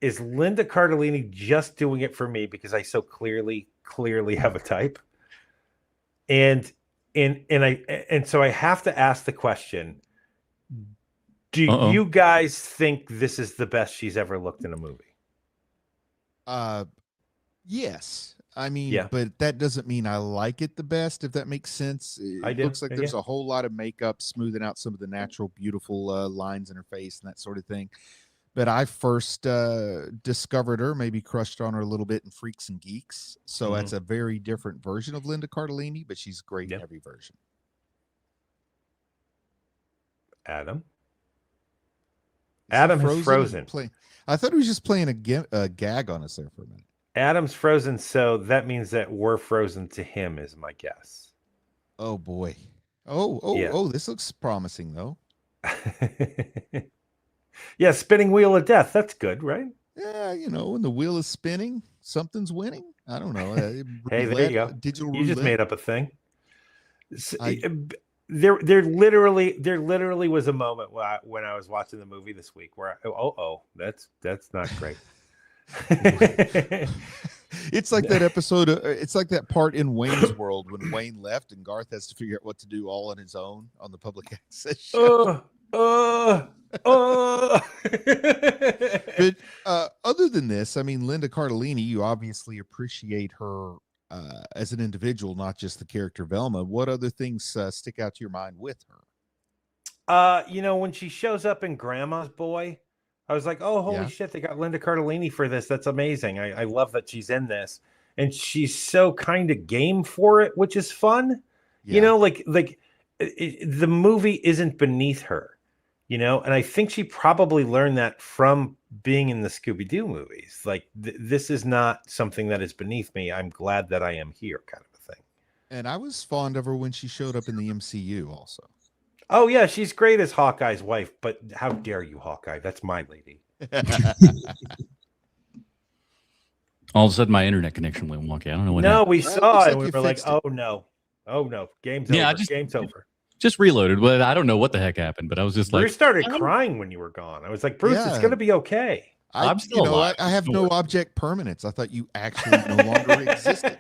Is Linda Cardellini just doing it for me because I so clearly have a type? And so I have to ask the question, do you guys think this is the best she's ever looked in a movie? Yes. I mean, Yeah. but that doesn't mean I like it the best, if that makes sense. It looks like there's a whole lot of makeup smoothing out some of the natural, beautiful lines in her face and that sort of thing. But I first discovered her, maybe crushed on her a little bit in Freaks and Geeks. So that's a very different version of Linda Cardellini, but she's great in every version. Adam is frozen. I thought he was just playing a gag on us there for a minute. Adam's frozen, so that means that we're frozen to him, is my guess. Oh boy. Oh, this looks promising though. Yeah, spinning wheel of death. That's good, right? Yeah, when the wheel is spinning, something's winning. I don't know. Hey, there you go. Digital you just roulette. made up a thing. There literally was a moment when I was watching the movie this week where that's not great. It's like that episode. It's like that part in Wayne's World when Wayne left and Garth has to figure out what to do all on his own on the public access show. But other than this, I mean, Linda Cardellini, you obviously appreciate her as an individual, not just the character Velma. What other things stick out to your mind with her? When she shows up in Grandma's Boy, I was like, oh, holy shit, they got Linda Cardellini for this. That's amazing. I love that she's in this. And she's so kind of game for it, which is fun. Yeah. The movie isn't beneath her, and I think she probably learned that from being in the Scooby-Doo movies. Like, this is not something that is beneath me. I'm glad that I am here, kind of a thing. And I was fond of her when she showed up in the MCU also. Oh, yeah, she's great as Hawkeye's wife, but how dare you, Hawkeye? That's my lady. All of a sudden, my internet connection went wonky. I don't know what No, happened. we saw it. Like We were like, oh, no. Game's over. Game's over. Just reloaded. Well, I don't know what the heck happened, but I was just like... Bruce started crying when you were gone. I was like, Bruce, it's going to be okay. I'm still alive. I have no object permanence. I thought you actually no longer existed.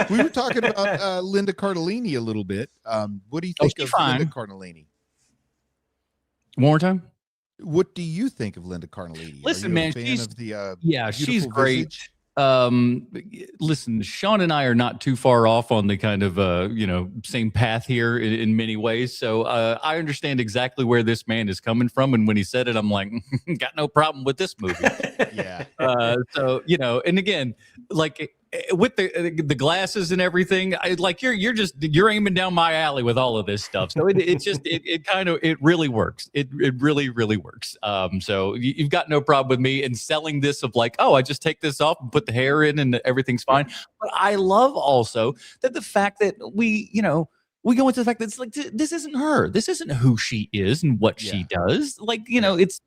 We were talking about Linda Cardellini a little bit. What do you think of Linda Cardellini? One more time? What do you think of Linda Cardellini? Listen, man, she's great. Visage? Listen, Sean and I are not too far off on the kind of same path here in many ways. So I understand exactly where this man is coming from, and when he said it, I'm like, got no problem with this movie. Yeah. And again, like with the glasses and everything, you're aiming down my alley with all of this stuff. So it really works. It really, really works. So you've got no problem with me in selling this of like, oh, I just take this off and put the hair in and everything's fine. But I love also that the fact that we go into the fact that it's like, this isn't her. This isn't who she is and what she does. Like,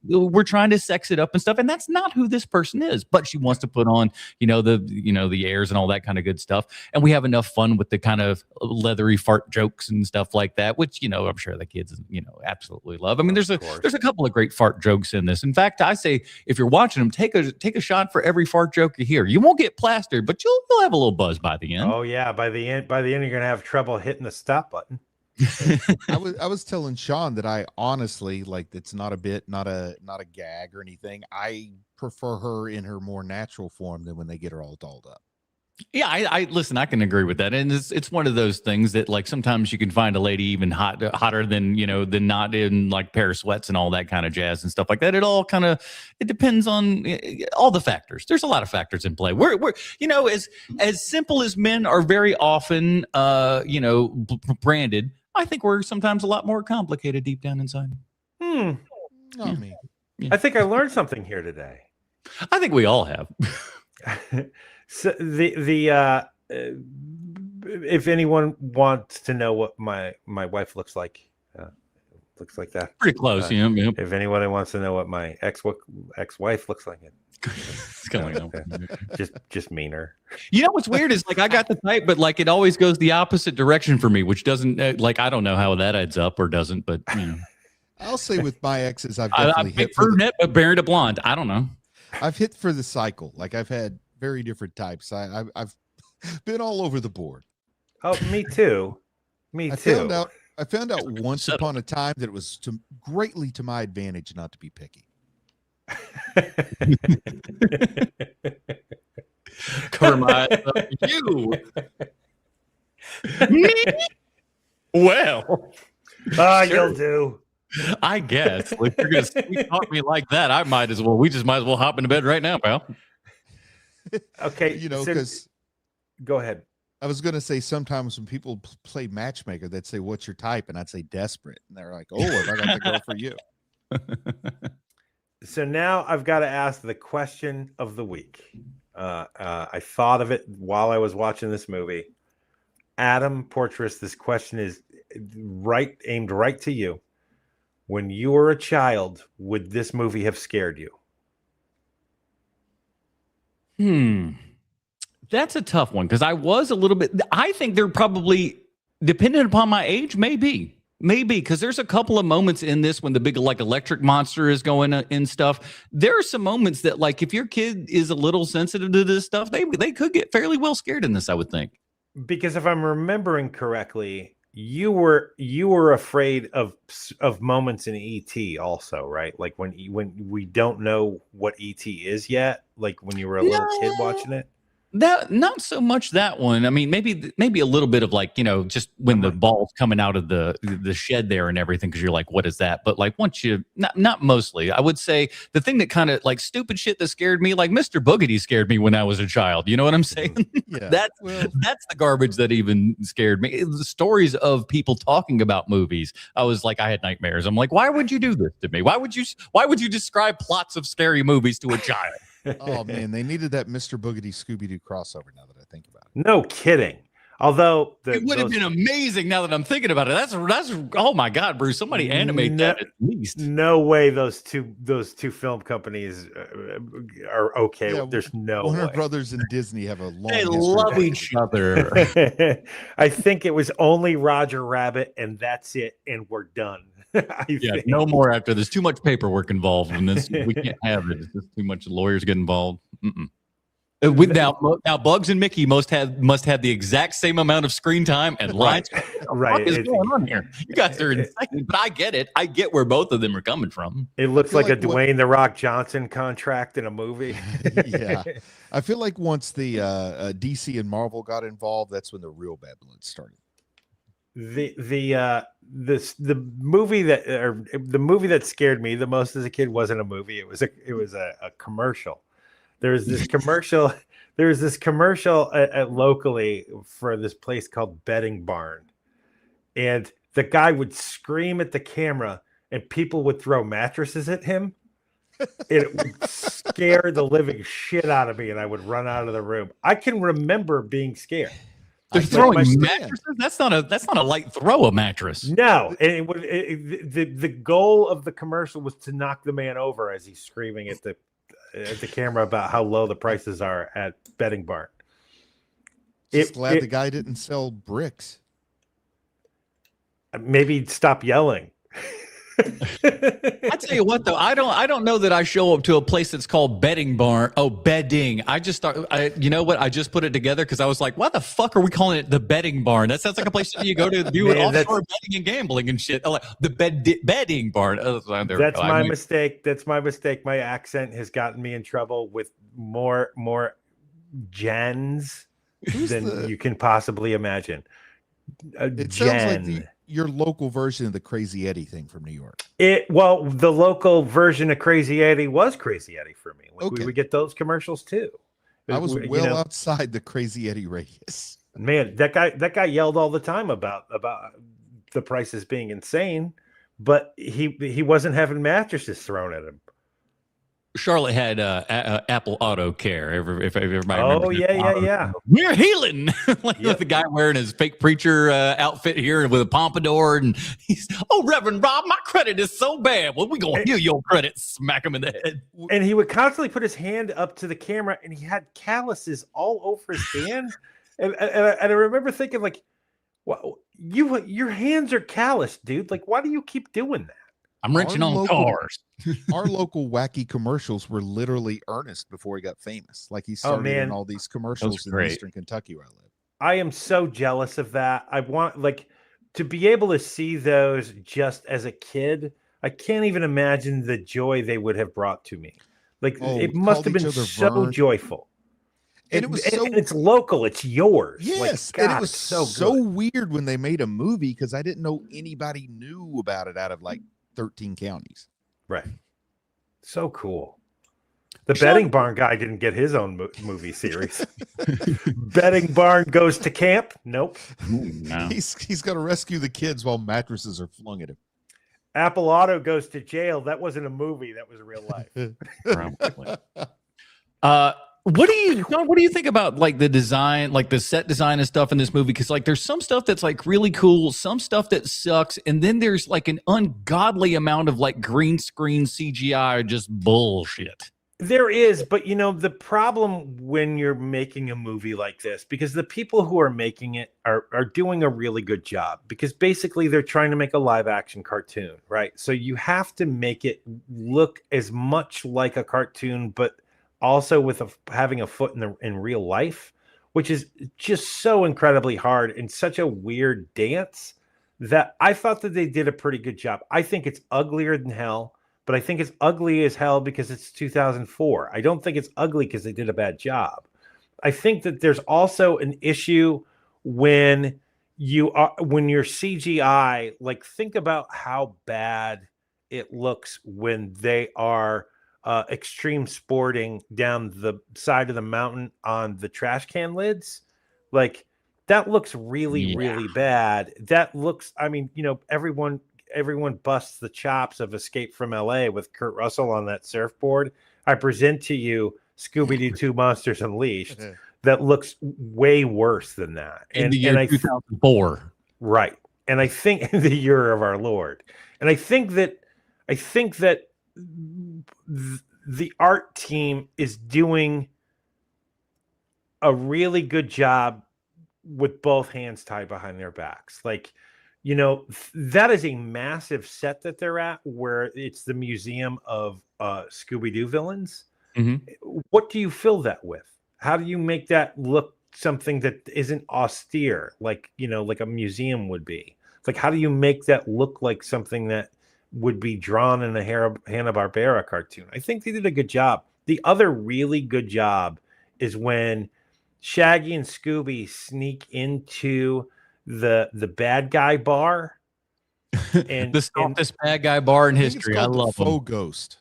we're trying to sex it up and stuff. And that's not who this person is, but she wants to put on, the airs and all that kind of good stuff. And we have enough fun with the kind of leathery fart jokes and stuff like that, which, I'm sure the kids, absolutely love. I mean, there's a couple of great fart jokes in this. In fact, I say, if you're watching them, take a shot for every fart joke you hear. You won't get plastered, but you'll have a little buzz by the end. Oh yeah. By the end, you're going to have trouble hitting the stop button. I was telling Sean that I honestly, like, it's not a bit, not a gag or anything. I prefer her in her more natural form than when they get her all dolled up. Yeah, I listen. I can agree with that, and it's one of those things that like sometimes you can find a lady even hotter than than not in like pair of sweats and all that kind of jazz and stuff like that. It all kind of it depends on all the factors. There's a lot of factors in play. We're as simple as men are very often branded. I think we're sometimes a lot more complicated deep down inside. Not me. Yeah. I think I learned something here today. I think we all have. So if anyone wants to know what my wife looks like that. Pretty close, yeah. If anyone wants to know what my ex-wife looks like, It's going on. just meaner. You know what's weird is like I got the type, but like it always goes the opposite direction for me, which doesn't like I don't know how that adds up or doesn't, but I'll say with my exes, I've I'm definitely hit for brunette but married a blonde. I don't know. I've hit for the cycle. Like I've had very different types. I've been all over the board. Oh, me too. I found out once upon a time that it was greatly to my advantage not to be picky. Cover my eyes up. You. Me? Well. You'll do. I guess. If you're gonna sweet talk me like that, I might as well. We just might as well hop into bed right now, pal. Okay, because go ahead. I was gonna say sometimes when people play matchmaker, they'd say, "What's your type?" And I'd say desperate, and they're like, "Oh, have I got the girl for you?" So now I've got to ask the question of the week. I thought of it while I was watching this movie. Adam Portress, this question is aimed right to you. When you were a child, would this movie have scared you? That's a tough one because I was a little bit. I think they're probably dependent upon my age. Maybe because there's a couple of moments in this when the big like electric monster is going in stuff. There are some moments that like if your kid is a little sensitive to this stuff, they could get fairly well scared in this. I would think. Because if I'm remembering correctly, you were afraid of moments in ET also, right? Like when we don't know what ET is yet, like when you were a little kid watching it. That not so much that one. I mean, maybe a little bit of like, just when the ball's coming out of the shed there and everything, because you're like, what is that? But like once you not mostly, I would say the thing that kind of like stupid shit that scared me, like Mr. Boogedy scared me when I was a child. You know what I'm saying? Yeah. That's the garbage that even scared me. The stories of people talking about movies. I was like, I had nightmares. I'm like, why would you do this to me? Why would you describe plots of scary movies to a child? Oh man, they needed that Mr. Boogedy Scooby-Doo crossover. Now that I think about it, no kidding. Although it would have been amazing. Now that I'm thinking about it, that's oh my god, Bruce! Somebody animate that at least. No way those two film companies are okay. Yeah, there's no Warner way. Brothers and Disney have a long. They love each other. I think it was only Roger Rabbit, and that's it, and we're done. No more after. There's too much paperwork involved in this. We can't have it. It's just too much lawyers get involved. Now Bugs and Mickey must have the exact same amount of screen time and lines. Right. What is going on here? You guys are insane. But I get it. I get where both of them are coming from. It looks like a Dwayne The Rock Johnson contract in a movie. Yeah, I feel like once the DC and Marvel got involved, that's when the real bad blood started. The movie that scared me the most as a kid wasn't a movie. It was a commercial. There's this commercial at locally for this place called Bedding Barn, and the guy would scream at the camera, and people would throw mattresses at him. It would scare the living shit out of me, and I would run out of the room. I can remember being scared. They're throwing mattresses. That's not a light throw. A mattress. No, and the goal of the commercial was to knock the man over as he's screaming at the camera about how low the prices are at Bedding Barn. Just glad the guy didn't sell bricks. Maybe he'd stop yelling. I tell you what, though, I don't know that I show up to a place that's called Bedding Barn. Oh, bedding. You know what? I just put it together because I was like, why the fuck are we calling it the Bedding Barn? That sounds like a place that you go to do offshore betting and gambling and shit. Like the Bedding Barn. That's my mistake. That's my mistake. My accent has gotten me in trouble with more gens than you can possibly imagine. It sounds like Jen. your local version of the Crazy Eddie thing from New York. Well, the local version of Crazy Eddie was Crazy Eddie for me. Like, Okay. we would get those commercials too. I was well outside the Crazy Eddie radius. Man, that guy yelled all the time about the prices being insane, but he wasn't having mattresses thrown at him. Charlotte had Apple Auto Care. If everybody remembers. Oh yeah. We're healing. like Yep. the guy wearing his fake preacher outfit here with a pompadour, and he's, "Oh, Reverend Rob, my credit is so bad. Well, we gonna heal your credit." Smack him in the head. And he would constantly put his hand up to the camera, and he had calluses all over his hand. and I remember thinking, like, "Well, your hands are calloused, dude. Like, why do you keep doing that?" I'm wrenching on cars. Our local wacky commercials were literally Ernest before he got famous. Like he started in all these commercials in Eastern Kentucky where I live. I am so jealous of that. I want to be able to see those just as a kid. I can't even imagine the joy they would have brought to me. Like it must have been so joyful. And it was and it's local. It's yours. Yes, God, and it was so weird when they made a movie because I didn't know anybody knew about it out of like 13 counties. Right. So cool. The Betting Barn guy didn't get his own movie series. Betting Barn goes to camp. Nope. No. He's got to rescue the kids while mattresses are flung at him. Apple Auto goes to jail. That wasn't a movie. That was real life. What do you think about like the design, like the set design and stuff in this movie? Because like there's some stuff that's like really cool, some stuff that sucks, and then there's like an ungodly amount of like green screen CGI, just bullshit. There is, but the problem when you're making a movie like this, because the people who are making it are doing a really good job, because basically they're trying to make a live action cartoon, right? So you have to make it look as much like a cartoon, but also with having a foot in real life, which is just so incredibly hard and such a weird dance that I thought that they did a pretty good job. I think it's uglier than hell, but I think it's ugly as hell because it's 2004. I don't think it's ugly because they did a bad job. I think that there's also an issue when you're CGI, like think about how bad it looks when they are extreme sporting down the side of the mountain on the trash can lids. Like that looks really bad. That looks, I mean, everyone busts the chops of Escape from LA with Kurt Russell on that surfboard. I present to you Scooby-Doo 2 Monsters Unleashed. That looks way worse than that. In the year 2004. Right. And I think in the year of our Lord. And I think that the art team is doing a really good job with both hands tied behind their backs. Like, that is a massive set that they're at where it's the museum of Scooby-Doo villains. Mm-hmm. What do you fill that with? How do you make that look something that isn't austere, like a museum would be? Like, how do you make that look like something that would be drawn in a Hanna-Barbera cartoon? I think they did a good job. The other really good job is when Shaggy and Scooby sneak into the bad guy bar, and the softest bad guy bar in history. I love Faux Ghost.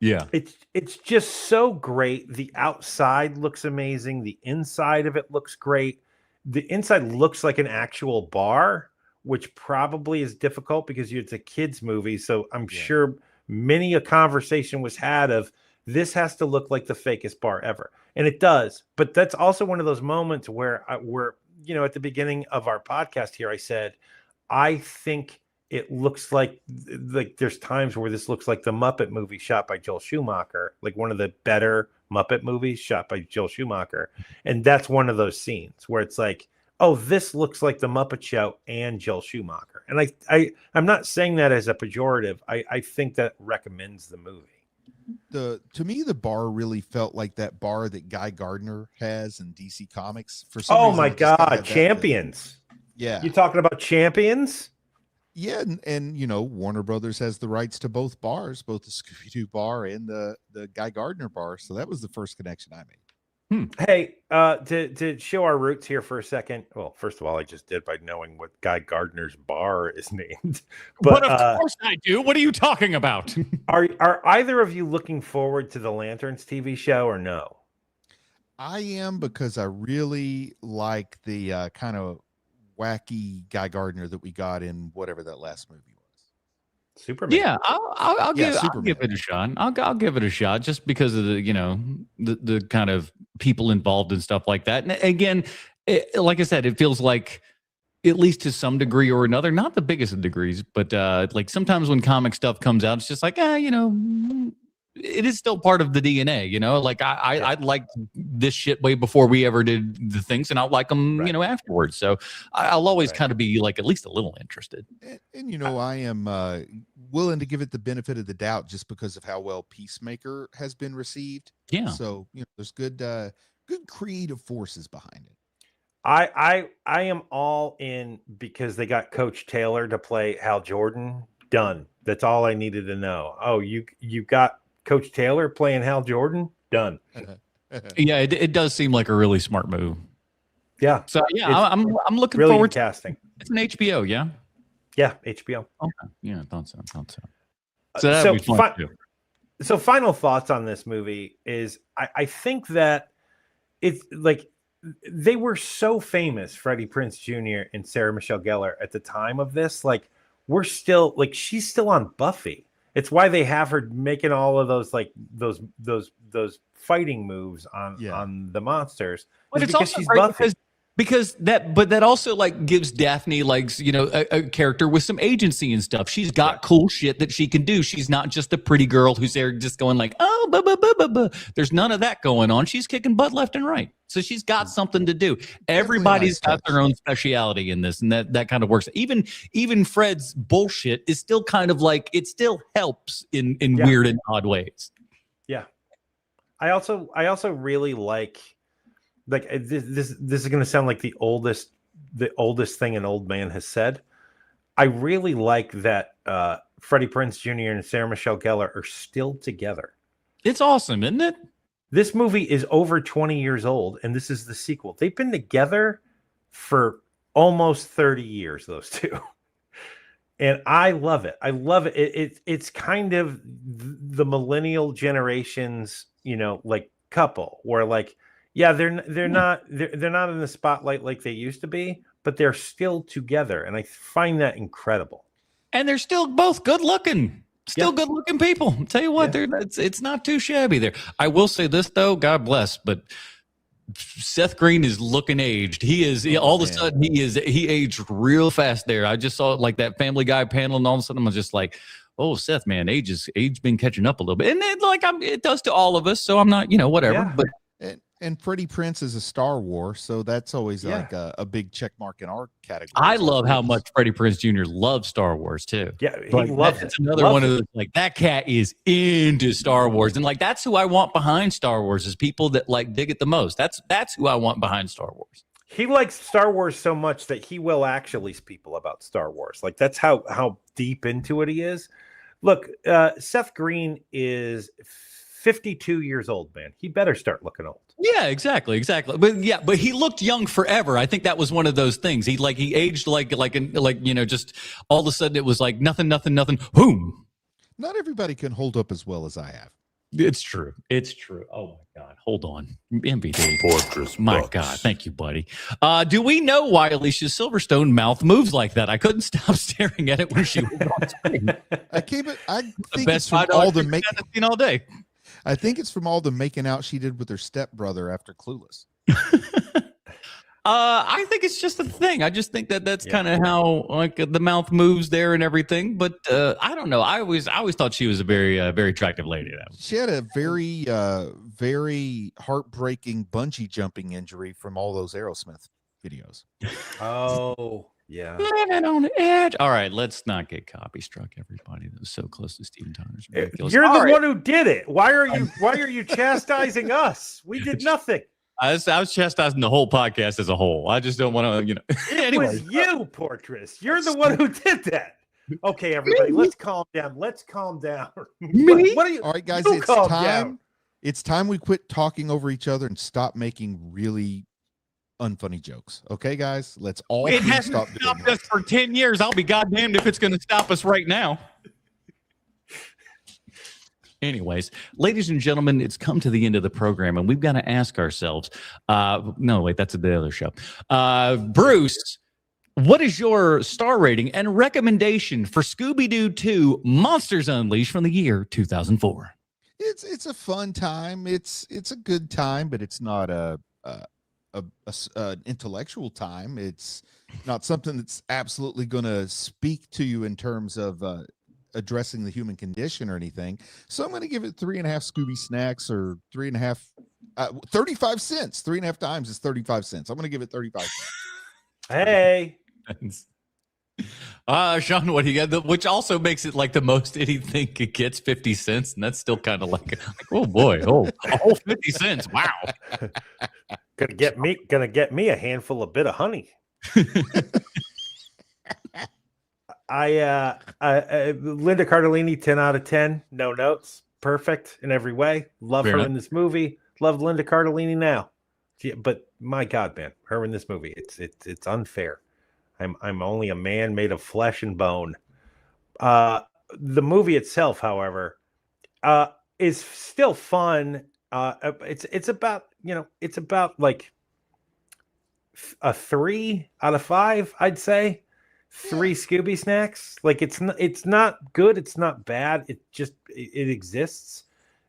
Yeah, it's just so great. The outside looks amazing. The inside of it looks great. The inside looks like an actual bar, which probably is difficult because it's a kids movie. So I'm sure many a conversation was had of this has to look like the fakest bar ever. And it does. But that's also one of those moments where at the beginning of our podcast here, I said, I think it looks like there's times where this looks like the Muppet movie shot by Joel Schumacher, like one of the better Muppet movies shot by Joel Schumacher. And that's one of those scenes where it's like, oh, this looks like the Muppet Show and Joel Schumacher. And I'm not saying that as a pejorative. I think that recommends the movie. To me, the bar really felt like that bar that Guy Gardner has in DC Comics. For some reason, my God, Champions. Yeah. You talking about Champions? Yeah, and Warner Brothers has the rights to both bars, both the Scooby-Doo bar and the Guy Gardner bar. So that was the first connection I made. Hey, to show our roots here for a second. Well, first of all, I just did by knowing what Guy Gardner's bar is named. But of course I do. What are you talking about? Are either of you looking forward to the Lanterns TV show or no? I am, because I really like the kind of wacky Guy Gardner that we got in whatever that last movie was. Superman. Yeah, I'll give it a shot. I'll give it a shot just because of the the kind of people involved and stuff like that. And again, like I said, it feels like, at least to some degree or another, not the biggest of degrees, but like sometimes when comic stuff comes out, it's just like, it is still part of the DNA, like I liked this shit way before we ever did the things, and I'll like them, afterwards. So I'll always kind of be like at least a little interested. And I am willing to give it the benefit of the doubt just because of how well Peacemaker has been received. Yeah. So, there's good creative forces behind it. I am all in because they got Coach Taylor to play Hal Jordan. Done. That's all I needed to know. Oh, you got Coach Taylor playing Hal Jordan? Done. Yeah, it does seem like a really smart move. Yeah. So I'm looking really forward to casting. It's an HBO, yeah. Yeah, HBO. Okay. Yeah, I thought so. So that'd be fun too. So final thoughts on this movie is I think that it's like they were so famous, Freddie Prinze Jr. and Sarah Michelle Gellar at the time of this. Like we're still like she's still on Buffy. It's why they have her making all of those like those fighting moves on the monsters. But it's because also she's great Buffy. because that also like gives Daphne like a character with some agency and stuff. She's got cool shit that she can do. She's not just a pretty girl who's there just going like, oh, buh, buh, buh, buh, buh. There's none of that going on. She's kicking butt left and right. So she's got something to do. Everybody's got their own speciality in this, and that kind of works. Even Fred's bullshit is still kind of like it still helps in weird and odd ways. Yeah. I also really like this is going to sound like the oldest thing an old man has said. I really like that Freddie Prinze Jr. and Sarah Michelle Gellar are still together. It's awesome, isn't it? This movie is over 20 years old, and this is the sequel. They've been together for almost 30 years, those two. And I love it. I love it. It's kind of the millennial generation's, like couple where like, yeah, they're not in the spotlight like they used to be, but they're still together. And I find that incredible. And they're still both good looking. Still good looking people. I'll tell you what, it's not too shabby there. I will say this though, God bless, but Seth Green is looking aged. He aged real fast there. I just saw like that Family Guy panel, and all of a sudden I was just like, oh, Seth, man, age been catching up a little bit, and it does to all of us. So I'm not, whatever. Yeah. But and Freddie Prinze is a Star Wars, so that's always like a big check mark in our category. I love how much Freddie Prinze Jr. loves Star Wars too. Yeah, he loves it. It's another one of those, like that cat is into Star Wars, and like that's who I want behind Star Wars is people that like dig it the most. That's who I want behind Star Wars. He likes Star Wars so much that he will actually speak people about Star Wars. Like that's how deep into it he is. Look, Seth Green is 52 years old, man. He better start looking old. Yeah, exactly. But he looked young forever. I think that was one of those things. He aged just all of a sudden it was like nothing. Boom. Not everybody can hold up as well as I have. It's true. Oh my God. Hold on. MVD. Fortress. My Bucks. God. Thank you, buddy. Do we know why Alicia Silverstone mouth moves like that? I couldn't stop staring at it when she was on screen. I think it's from all the making all day. I think it's from all the making out she did with her stepbrother after Clueless. I think it's just a thing. I just think that's kind of how like the mouth moves there and everything. But I don't know. I always thought she was a very very attractive lady. She had a very very heartbreaking bungee jumping injury from all those Aerosmith videos. Oh. Yeah. Living on the edge. All right, let's not get copy struck, everybody. That was so close to Steven Tyler's ridiculous. You're the one who did it. Why are you chastising us? We did nothing. I was chastising the whole podcast as a whole. I just don't want to, It was you, Portress. You're the one who did that. Okay, everybody, let's calm down. Me? All right, guys, it's time. Down. It's time we quit talking over each other and stop making really unfunny jokes. Okay, guys, let's all It please hasn't stop doing stopped that. us for 10 years. I'll be goddamned if it's going to stop us right now. Anyways, ladies and gentlemen, it's come to the end of the program, and we've got to ask ourselves. No, wait, that's the other show. Bruce, what is your star rating and recommendation for Scooby-Doo 2 Monsters Unleashed from the year 2004? It's a fun time. It's a good time, but it's not a intellectual time. It's not something that's absolutely going to speak to you in terms of addressing the human condition or anything. So I'm going to give it 3.5 Scooby snacks, or 3.5, 35 cents. 3.5 times is 35 cents. I'm going to give it 35 cents. Hey. Sean, what do you got? Which also makes it like the most anything it gets, 50 cents. And that's still kind of like, oh boy, oh, 50 cents. Wow. Gonna get me a handful of bit of honey. Linda Cardellini, 10 out of 10. No notes. Perfect in every way. Love Fair her enough. in this movie. Love Linda Cardellini now. But my God, man, her in this movie, it's unfair. I'm only a man made of flesh and bone. The movie itself, however, is still fun. It's about like a 3 out of 5, I'd say. 3 Scooby snacks. Like it's not good, it's not bad. It exists.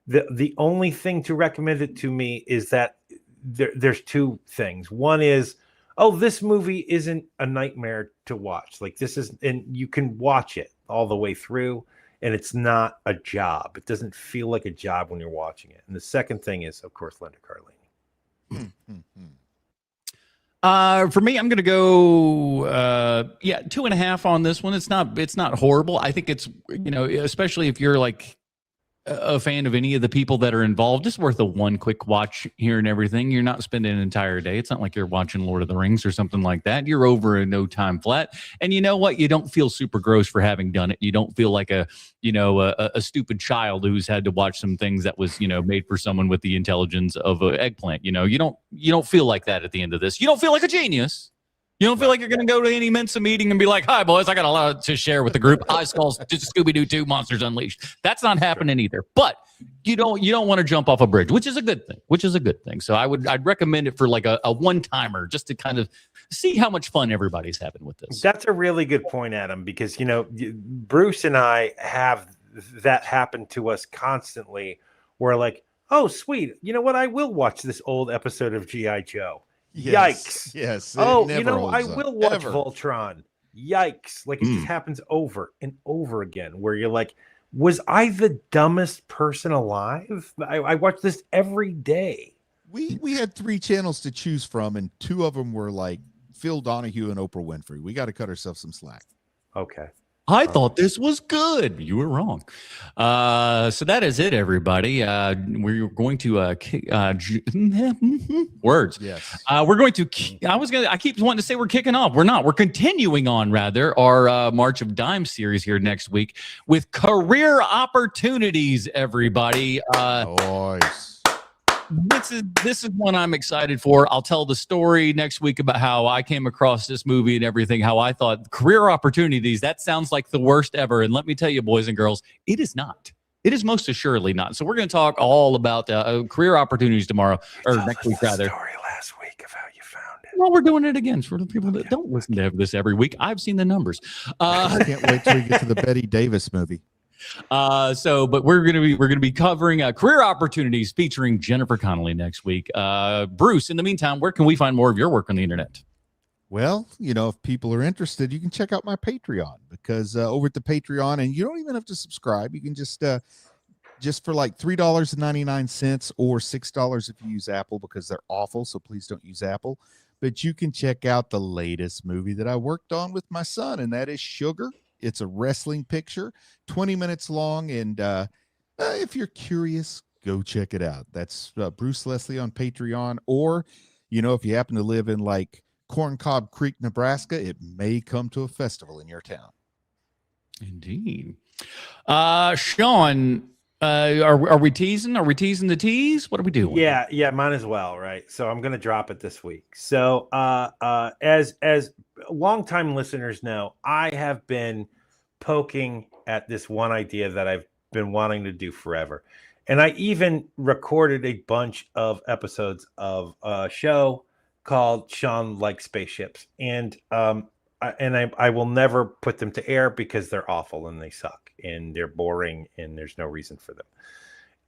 The only thing to recommend it to me is that there's 2 things. One is, oh, this movie isn't a nightmare to watch. Like this is, and you can watch it all the way through, and it's not a job. It doesn't feel like a job when you're watching it. And the second thing is, of course, Linda Cardellini. For me, I'm going to go, 2.5 on this one. It's not horrible. I think it's, especially if you're like a fan of any of the people that are involved, it's worth a one quick watch here and everything. You're not spending an entire day. It's not like you're watching Lord of the Rings or something like that. You're over in no time flat. And you know what? You don't feel super gross for having done it. You don't feel like a stupid child who's had to watch some things that was, made for someone with the intelligence of an eggplant. You don't feel like that at the end of this. You don't feel like a genius. You don't feel like you're going to go to any Mensa meeting and be like, hi, boys, I got a lot to share with the group. I saw Scooby-Doo 2 Monsters Unleashed. That's not happening either. But you don't want to jump off a bridge, which is a good thing. So I'd recommend it for like a one-timer, just to kind of see how much fun everybody's having with this. That's a really good point, Adam, because, Bruce and I have that happen to us constantly. We're like, oh, sweet. You know what? I will watch this old episode of G.I. Joe. Yikes. Yes. Oh, I will watch Voltron. Yikes. Like it just happens over and over again, where you're like, was I the dumbest person alive? I watch this every day. We had 3 channels to choose from, and 2 of them were like Phil Donahue and Oprah Winfrey. We got to cut ourselves some slack. Okay. I thought this was good. You were wrong. So that is it, everybody. We're going to words. Yes. We're going to. I keep wanting to say we're kicking off. We're not. We're continuing on rather our March of Dimes series here next week with career opportunities. Everybody. Nice. This is one I'm excited for. I'll tell the story next week about how I came across this movie and everything, how I thought career opportunities, that sounds like the worst ever. And let me tell you, boys and girls, it is not. It is most assuredly not. So we're going to talk all about career opportunities tomorrow, or next week rather. Story last week of how you found it. Well, we're doing it again for the people that don't listen to this every week. I've seen the numbers. I can't wait till we get to the Betty Davis movie. But we're gonna be covering career opportunities featuring Jennifer Connelly next week. Bruce, in the meantime, where can we find more of your work on the internet? Well, if people are interested, you can check out my Patreon, because over at the Patreon, and you don't even have to subscribe. You can just for like $3.99 or $6 if you use Apple, because they're awful. So please don't use Apple. But you can check out the latest movie that I worked on with my son, and that is Sugar. It's a wrestling picture, 20 minutes long. And if you're curious, go check it out. That's Bruce Leslie on Patreon. Or, if you happen to live in like Corncob Creek, Nebraska, it may come to a festival in your town. Indeed. Sean, Are we teasing? Are we teasing the tease? What are we doing? Yeah, might as well, right? So I'm gonna drop it this week. So as longtime listeners know, I have been poking at this one idea that I've been wanting to do forever. And I even recorded a bunch of episodes of a show called Sean Likes Spaceships. And I will never put them to air because they're awful and they suck and they're boring and there's no reason for them.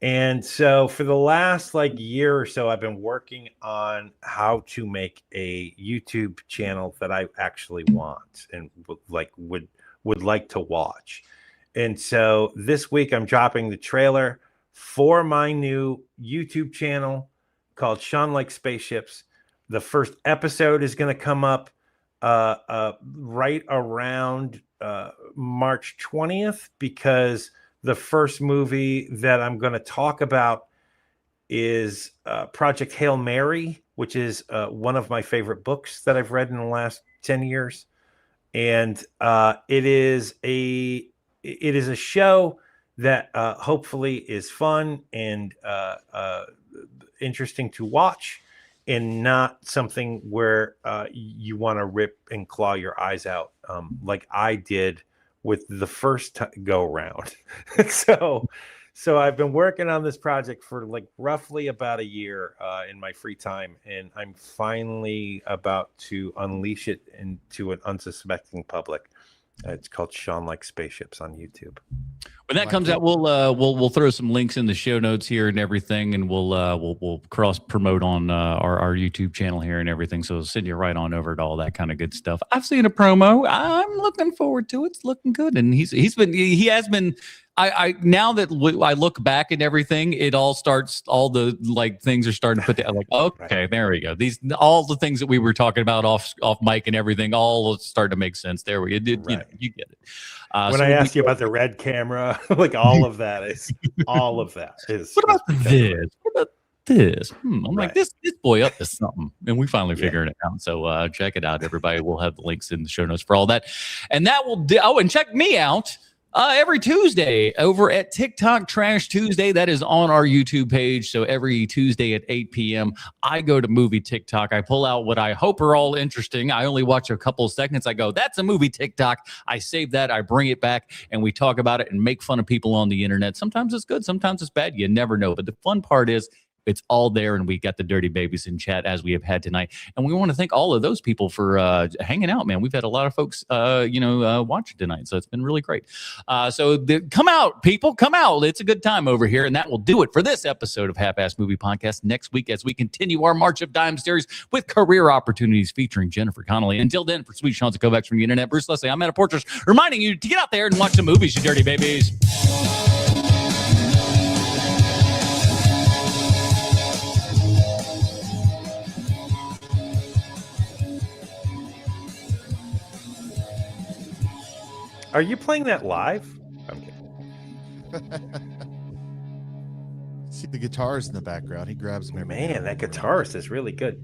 And so for the last year or so, I've been working on how to make a YouTube channel that I actually want and would like to watch. And so this week I'm dropping the trailer for my new YouTube channel called Sean Likes Spaceships. The first episode is going to come up right around March 20th, because the first movie that I'm going to talk about is Project Hail Mary, which is one of my favorite books that I've read in the last 10 years. And it is a show that hopefully is fun and interesting to watch, and not something where you want to rip and claw your eyes out like I did with the first go around. So I've been working on this project for roughly about a year in my free time, and I'm finally about to unleash it into an unsuspecting public. It's called Sean Likes Spaceships on YouTube. When that comes out, we'll throw some links in the show notes here and everything, and we'll cross promote on our YouTube channel here and everything. So send you right on over to all that kind of good stuff. I've seen a promo. I'm looking forward to it. It's looking good, and he has been. I now that I look back and everything, it all starts. All the things are starting to put together. Okay, there we go. All the things that we were talking about off mic and everything, all start to make sense. There we go. Right. You get it. When I asked you about the red camera, all of that is. What about this? What about this? I'm like, this boy up to something, and we finally figured it out. So check it out, everybody. We'll have the links in the show notes for all that, and that will do. Oh, and check me out every Tuesday over at TikTok Trash Tuesday. That is on our YouTube page. So every Tuesday at 8 p.m., I go to movie TikTok. I pull out what I hope are all interesting. I only watch a couple of seconds. I go, that's a movie TikTok. I save that. I bring it back, and we talk about it and make fun of people on the internet. Sometimes it's good. Sometimes it's bad. You never know. But the fun part is, it's all there, and we got the dirty babies in chat as we have had tonight. And we want to thank all of those people for hanging out, man. We've had a lot of folks, watching tonight, so it's been really great. Come out, people, come out. It's a good time over here, and that will do it for this episode of Half-Ass Movie Podcast. Next week, as we continue our March of Dimes series with career opportunities featuring Jennifer Connelly. Until then, for Sweet Seanzie Kovacs from the internet, Bruce Leslie, I'm at a Portress, reminding you to get out there and watch some movies, you dirty babies. Are you playing that live? I'm kidding. See the guitars in the background. He grabs them. Man, that guitarist is really good.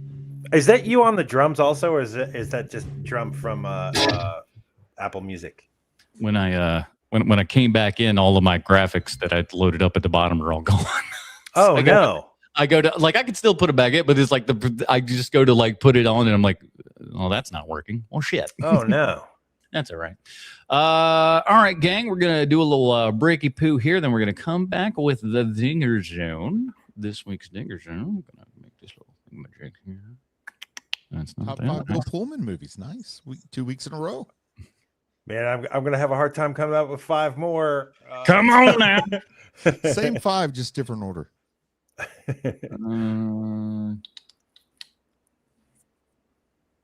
Is that you on the drums also, or is that just drum from Apple Music? When I came back in, all of my graphics that I'd loaded up at the bottom are all gone. Oh, no. I go to I could still put it back in, but it's I just go to put it on, and I'm like, oh, that's not working. Well, shit. Oh, no. That's all right. All right, gang. We're going to do a little breaky poo here. Then we're going to come back with the Dinger Zone. This week's Dinger Zone. I'm going to make this little magic here. That's not Top bad. 5 Bill Pullman movies. Nice. 2 weeks in a row. Man, I'm going to have a hard time coming up with 5 more. Come on now. Same 5, just different order.